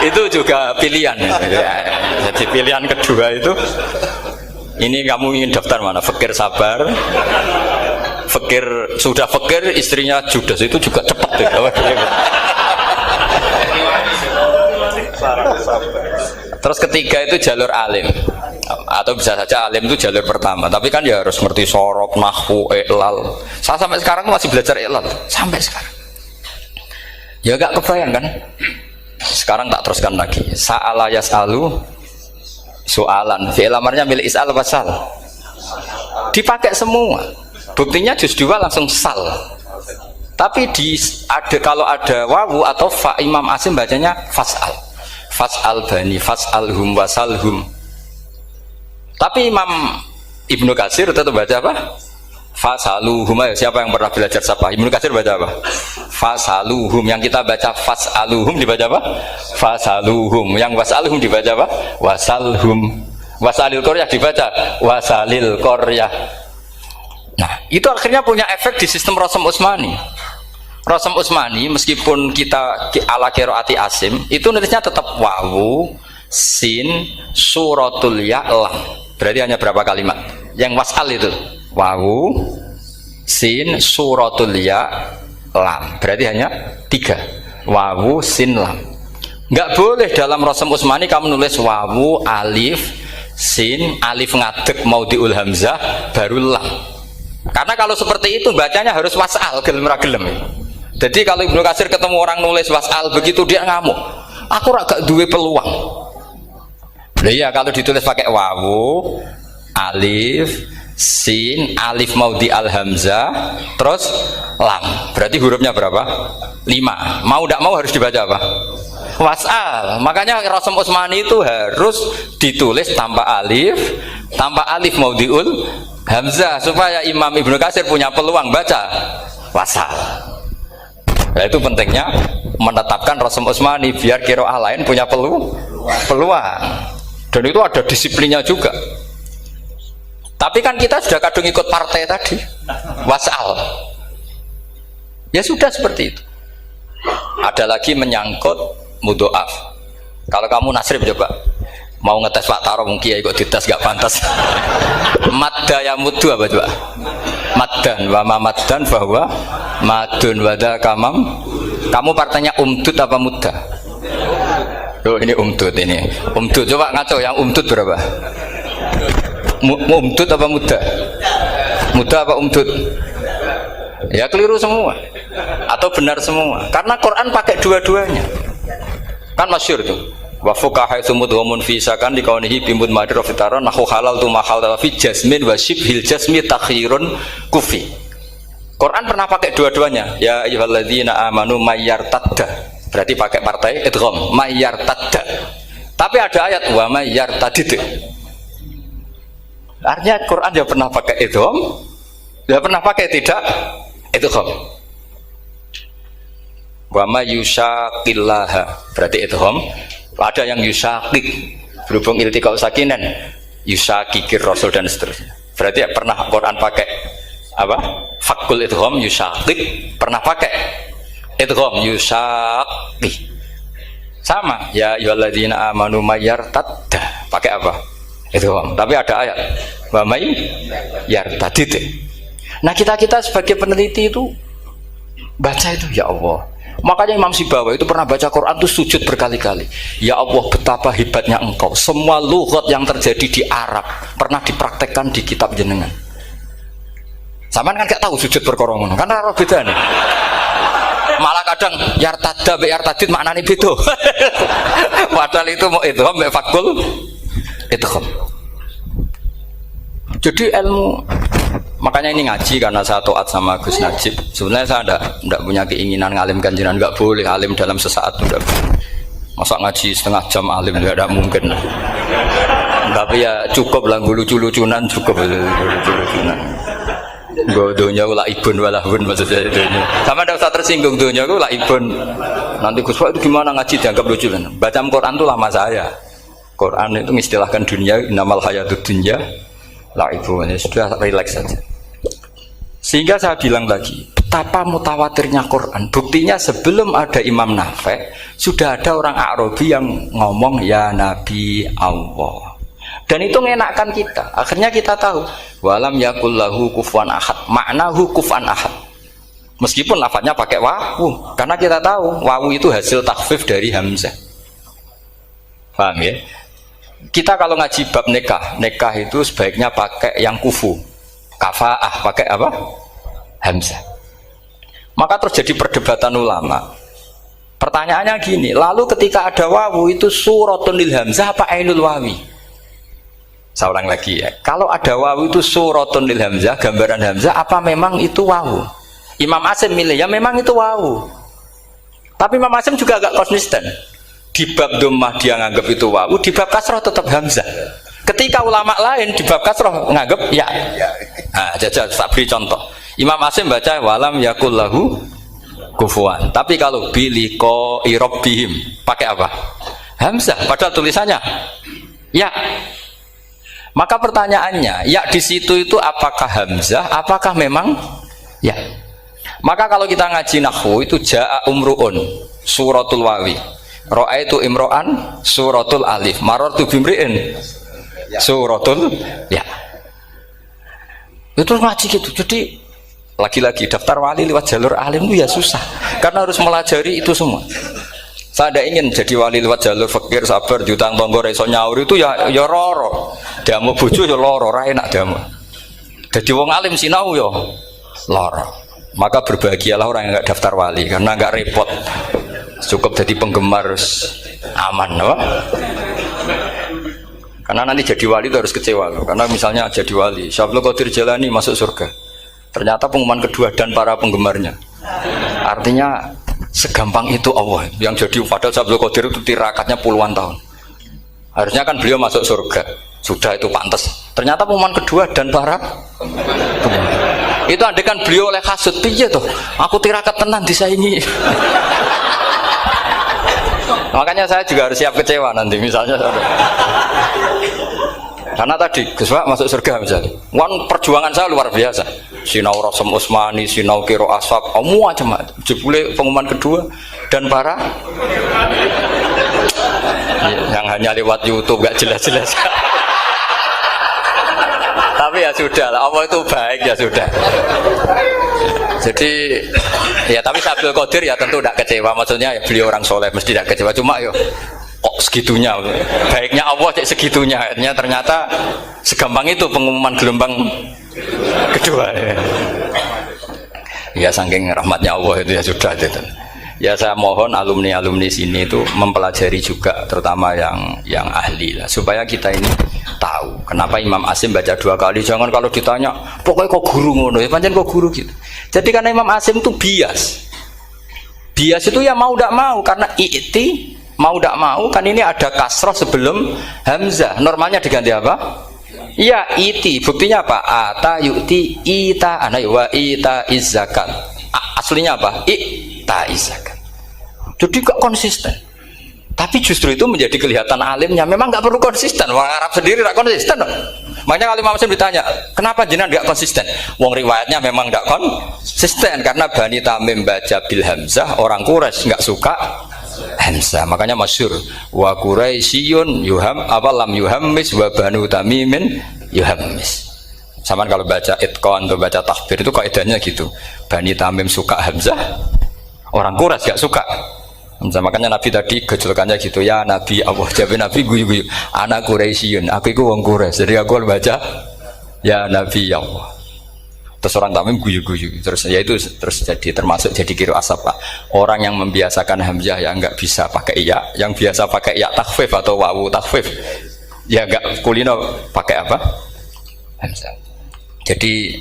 Itu juga pilihan. Jadi pilihan kedua itu, ini kamu ingin daftar mana? Fakir sabar, fakir sudah fakir, istrinya judes, itu juga cepat. Terus ketiga itu jalur alim, atau bisa saja alim itu jalur pertama, tapi kan ya harus ngerti sorok, nahwu, i'lal. Saya sampai sekarang masih belajar i'lal sampai sekarang. Ya gak kebayang kan? Sekarang tak teruskan lagi. Sa'ala yas'alu soalan, fi'il amarnya milik is'al wasal. Dipakai semua. Buktinya juz 2 langsung sal. Tapi kalau ada wawu atau fa, Imam Asim bacanya fas'al. Fas'al bani, fas'alhum wasalhum. Tapi Imam Ibnu Katsir tetap baca apa? Fasaluhum. Siapa yang pernah belajar sapa? Ibnu Katsir baca apa? Fasaluhum. Yang kita baca fasaluhum dibaca apa? Fasaluhum. Yang wasalhum dibaca apa? Wasalhum. Wasalil qaryah dibaca wasalil qaryah. Nah, itu akhirnya punya efek di sistem Rasm Utsmani. Rasm Utsmani meskipun kita ala qiraati Asim, itu nulisnya tetap wawu, sin, suratul ya, lam. Berarti hanya berapa kalimat? Yang wasal itu wawu, sin, suratul ya, lam. Berarti hanya 3. Wawu, sin, lam. Enggak boleh dalam Rasm Utsmani kamu nulis wawu, alif, sin, alif ngadeg maudhi'ul hamzah baru lam. Karena kalau seperti itu bacanya harus wasal, gelem ra gelem. Jadi kalau Ibnu Katsir ketemu orang nulis wasal begitu dia ngamuk. Aku agak duwe peluang. Nah iya, kalau ditulis pakai wawu, alif, sin, alif maudhi al hamzah, terus lam. Berarti hurufnya berapa? 5. Mau tidak mau harus dibaca apa? Wasal. Makanya Rasm Utsmani itu harus ditulis tanpa alif maudhiul hamzah supaya Imam Ibnu Katsir punya peluang baca wasal. Nah, itu pentingnya menetapkan Rasm Utsmani biar qiraah lain punya peluang. Dan itu ada disiplinnya juga. Tapi kan kita sudah kadung ikut partai tadi, wasal. Ya sudah seperti itu. Ada lagi menyangkut mudhoaf. Kalau kamu nasrib coba, mau ngetes Pak Taro mungkin ya ikut dites gak pantas. Madda ya mudhu apa coba? Maddan wa ma maddan bahwa madun wada kamam. Kamu partainya umdud apa mudda? Loh ini umdud ini. Umdud coba ngaco, yang umdud berapa? Umdud apa mudda? Mudda apa umdud? Ya keliru semua. Atau benar semua. Karena Quran pakai dua-duanya. Kan masyhur tuh. Wa fuqaha sumudhumun fi sakan di kaunihi bimud madir fitaran nahu halal tu mahal fi jasmin wa shibhil jasmi takhirun kufi. Quran pernah pakai dua-duanya. Ya ayyuhalladzina amanu mayyartadda. Berarti pakai partai idgham, mayyartadda. Tapi ada ayat wa mayyartadid. Artinya Quran dia pernah pakai idgham, dia pernah pakai tidak idgham. Wa mayyushaqillaha. Berarti idgham. Ada yang yusakik berhubung iltiqa'u sakinan, yusakikir rasul dan seterusnya. Berarti ya pernah Quran pakai apa? Fakul idgham yusakik, pernah pakai idgham yusakik. Sama ya ayyuhalladzina amanu mayyartadda, pakai apa? Idgham. Tapi ada ayat wa may yartadid. Nah, kita sebagai peneliti itu baca itu ya Allah. Makanya Imam Sibawa itu pernah baca Quran itu sujud berkali-kali. Ya Allah, betapa hebatnya engkau. Semua lughat yang terjadi di Arab pernah dipraktekkan di kitab jenengan. Saman kan gak tahu sujud perkara ngono. Kan ora beda nih. Malah kadang yartada be yartadid maknane beda. Padahal itu mau idgham be fakul idgham. Jadi ilmu Makanya ini ngaji karena saya taat sama Gus Najib. Sebenarnya saya tidak punya keinginan ngalimkan jenengan, nggak boleh alim dalam sesaat itu. Masa ngaji setengah jam alim nggak mungkin. Tapi ya cukup lah lucu-lucunan cukup lucu-lucunan. Gue dunia gue laibun walahun maksudnya dunia. Sama ada usah tersinggung dunia gue laibun. Nanti Gus Pak itu gimana ngaji dianggap lucu kan? Baca Quran itu lama saya. Quran itu mengistilahkan dunia innamal hayatud dunya laibun. Ya sudah relax saja. Sehingga saya bilang lagi, betapa mutawatirnya Quran. Buktinya sebelum ada Imam Nafi, sudah ada orang Arabi yang ngomong ya Nabi Allah. Dan itu mengenakkan kita. Akhirnya kita tahu, walam yakul lahu kufuwan ahad. Maknahu kufuwan ahad. Meskipun lafadznya pakai wawu, karena kita tahu wawu itu hasil takhfif dari hamzah. Paham ya? Kita kalau ngaji bab nikah itu sebaiknya pakai yang kufu. Kafaah pakai apa? Hamzah. Maka terjadi perdebatan ulama. Pertanyaannya gini, lalu ketika ada wawu itu suratun lil hamzah apa ainul wawi? Saya ulang lagi ya. Kalau ada wawu itu suratun lil hamzah, gambaran hamzah apa memang itu wawu? Imam Asim milih ya memang itu wawu. Tapi Imam Asim juga agak konsisten. Di bab dhammah dia nganggap itu wawu, di bab kasrah tetap hamzah. Ketika ulama lain di bab kasrah nganggap ya. Nah, jajal tak beri contoh. Imam Asim baca walam yakul lahu kufuwan. Tapi kalau biliko irobbihim pakai apa? Hamzah. Padahal tulisannya ya. Maka pertanyaannya, ya di situ itu apakah hamzah? Apakah memang ya? Maka kalau kita ngaji nahwu itu jaa umruun suratul wawi. Ra'aitu imro'an suratul alif. Marartu bimri'in suratul ya. Itu ngaji gitu. Jadi lagi-lagi daftar wali lewat jalur alim itu ya susah karena harus melajari itu semua. Saya tidak ingin jadi wali lewat jalur fakir sabar jutang tonggo reso nyaur itu ya roro. Damu bojo ya loro, ra enak damu. Jadi wong alim sinau ya loro. Maka berbahagialah orang yang enggak daftar wali karena enggak repot. Cukup jadi penggemar aman, apa? Karena nanti jadi wali itu harus kecewa loh. Karena misalnya jadi wali, Syabul Qadir Jalani masuk surga. Ternyata pengumuman kedua dan para penggemarnya. Artinya segampang itu Allah yang jadi. Padahal Syabul Qadir itu tirakatnya puluhan tahun. Harusnya kan beliau masuk surga. Sudah itu pantas. Ternyata pengumuman kedua dan para penggemar. Itu andekan beliau oleh kasut piye tuh. Aku tirakat tenan disaingi. Makanya saya juga harus siap kecewa nanti misalnya. Karena tadi Gus Pak masuk surga misalnya. Perjuangan saya luar biasa. Sinau Rasem Usmani, sinau Kiro Aswab, macam-macam. Jebule pengumuman kedua dan para yang hanya lewat YouTube gak jelas-jelas. Tapi ya sudah lah, Allah itu baik ya sudah. Jadi ya tapi Syabul Qadir ya tentu tidak kecewa. Maksudnya ya, beliau orang soleh mesti tidak kecewa. Cuma yo kok segitunya baiknya Allah cek segitunya. Ternyata segampang itu pengumuman gelombang kedua ya saking rahmatnya Allah itu ya sudah itu. Ya saya mohon alumni sini itu mempelajari juga terutama yang ahli lah supaya kita ini tahu kenapa Imam Asim baca 2 kali. Jangan kalau ditanya pokoknya kok guru ngono ya pancen kok guru gitu. Jadi karena Imam Asim itu bias itu ya mau tidak mau karena i'ti mau tidak mau kan ini ada kasroh sebelum hamzah. Normalnya diganti apa? Ya iti. Buktinya apa? Ata yu'ti ita ana wa ita izzakat. Aslinya apa? Ita izzakat. Jadi gak konsisten. Tapi justru itu menjadi kelihatan alimnya. Memang gak perlu konsisten. Orang Arab sendiri gak konsisten. Makanya kalau Imam Asim ditanya, kenapa jenengan gak konsisten? Wong riwayatnya memang gak konsisten karena Bani Tamim baca bil hamzah, orang Quraisy gak suka hamzah. Makanya masyhur wa Quraisyun yuham awalam yuhammis wa Banu Tamimin yuhammis. Sama kalau baca itqan atau baca takbir itu kaidahnya gitu. Bani Tamim suka hamzah, orang Quraisy gak suka. Makanya Nabi tadi gejolkannya gitu ya Nabi Allah jawab Nabi guyu-guyu anak Quraisyun aku itu wong Quraisy jadi aku baca ya Nabi Allah terus orang Tamim guyu-guyu terus ya itu terus jadi termasuk jadi kiro asap lah. Orang yang membiasakan hamzah ya nggak bisa pakai ya yang biasa pakai ya takhfif atau wawu takhfif ya nggak kulino pakai apa hamzah. Jadi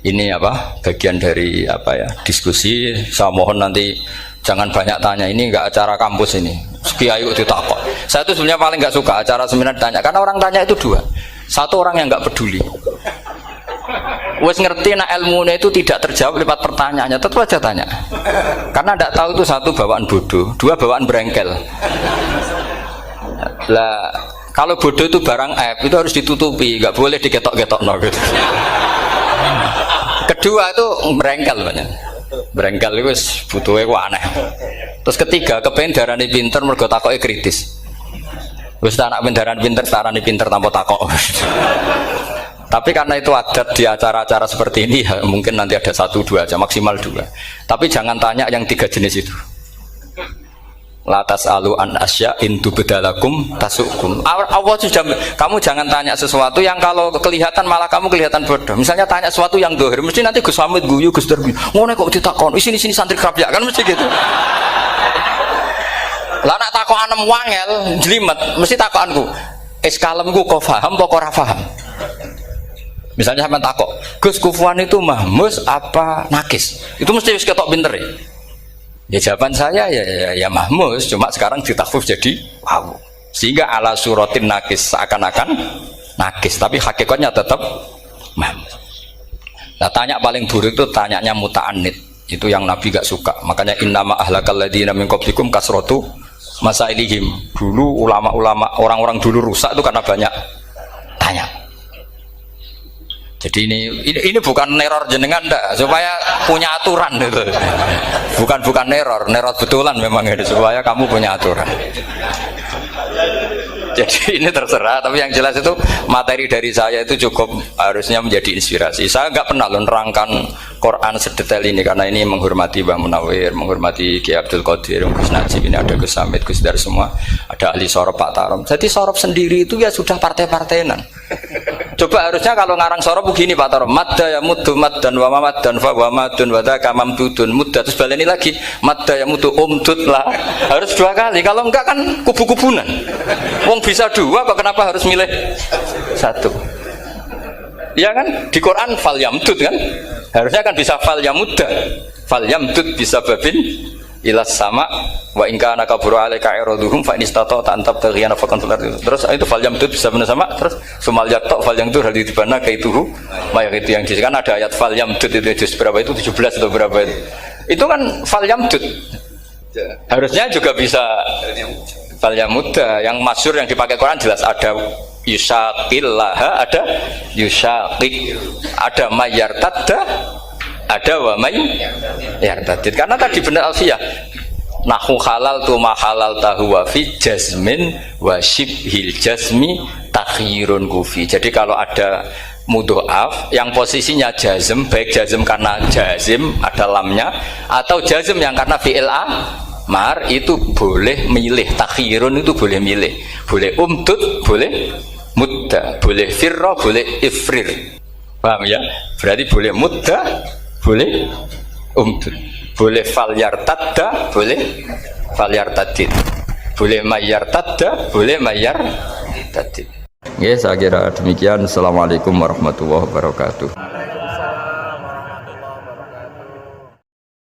ini apa bagian dari apa ya diskusi. Saya mohon nanti jangan banyak tanya, ini nggak acara kampus ini. Kiai itu ditakok. Saya itu sebenarnya paling nggak suka acara seminar tanya, karena orang tanya itu dua. Satu orang yang nggak peduli, wes ngerti nah ilmunya itu tidak terjawab lewat pertanyaannya, tetap aja tanya. Karena tidak tahu itu satu bawaan bodoh, dua bawaan berengkel. Lah kalau bodoh itu barang aib, itu harus ditutupi, nggak boleh diketok-ketok no, gitu. Kedua itu berengkel banyak. Berengkel itu butuhnya kok aneh. Terus ketiga kepengen darani pinter mergo takoke kritis. Wis tak anak pendaran pinter, tarani pinter tanpa takok. Tapi karena itu adat di acara-acara seperti ini ya, mungkin nanti ada 1-2 aja, maksimal 2. Tapi jangan tanya yang 3 jenis itu. Latas alu an asya intu bedalakum tasukum. Allah sudah, kamu jangan tanya sesuatu yang kalau kelihatan malah kamu kelihatan bodoh. Misalnya tanya sesuatu yang dohir, mesti nanti Gus Hamid guyu Gus Darbi. Ngono kok ditakon, sini santri kerap ya kan mesti gitu. Lah nak takokan wangel jlimet, mesti takokanku. Kalemku kok paham apa ora paham? Misalnya sampean takok, Gus kufuan itu mahmus apa nakis? Itu mesti wis ketok pinter ya. Ya jawaban saya ya mahmus, cuma sekarang ditakhfif jadi wow. Sehingga ala suratin nakis seakan-akan nakis, tapi hakikatnya tetap mahmus. Nah, tanya paling buruk itu tanyanya muta'annid. Itu yang Nabi gak suka. Makanya innama ahlakal ladzina min qablikum kasratu masailihim. Dulu ulama-ulama orang-orang dulu rusak itu karena banyak tanya. Jadi ini bukan neror jenengan ndak, supaya punya aturan gitu. Bukan neror betulan memang ini supaya kamu punya aturan. Jadi ini terserah, tapi yang jelas itu materi dari saya itu cukup harusnya menjadi inspirasi. Saya nggak pernah nerangkan Quran sedetail ini karena ini menghormati Mbah Munawir, menghormati Ki Abdul Qadir, Gus Najib, ini ada Gus Hamid, Gus Dar semua, ada ahli sorop Pak Tarom. Jadi sorop sendiri itu ya sudah partai-partainan. Coba harusnya kalau ngarang sorop begini Pak Tarom, madda ya muddu maddan wa mamaddan fa wa madun wa dzaka mamdudun mudda, terus baleni lagi madda ya muddu umdud lah. Harus 2 kali, kalau enggak kan kubu-kubunan. Wong bisa 2 kok kenapa harus milih 1? Ya kan di Quran fal yamdud kan, harusnya kan bisa fal yamudda, fal yamdud bisa babin ilas sama wa in kana kabura alaika iraduhum fa in istata'ta an tabtaghiyana faqan fil ardi. Terus itu fal yamdud bisa benar sama, terus sumal yaqta fal yamdud hal ditibana kaituhu mayak itu yang kan ada ayat fal yamdud itu juz berapa itu 17 atau berapa itu. Itu kan fal yamdud. Harusnya juga bisa fal yamudda. Yang masyhur yang dipakai Quran jelas ada yusaqillaha, ada yusaqik, ada mayartadda, ada wa may yartadid. Karena tadi benar alfiyah nahu halal tu ma halal tahu wa fi jazmin wa shibhil jazmi takhirun kufi. Jadi kalau ada mudhoaf yang posisinya jazm, baik jazm karena jazim ada lamnya atau jazm yang karena fi'il amar, itu boleh milih. Takhirun itu boleh milih, boleh umdud, boleh mudda, boleh firra, boleh ifrir. Paham ya? Berarti boleh mudda, boleh umdud, boleh fal yartadda, boleh fal yartadid, boleh mayyartadda, boleh mayyartadid. Ya, saya kira demikian. Assalamualaikum warahmatullahi wabarakatuh.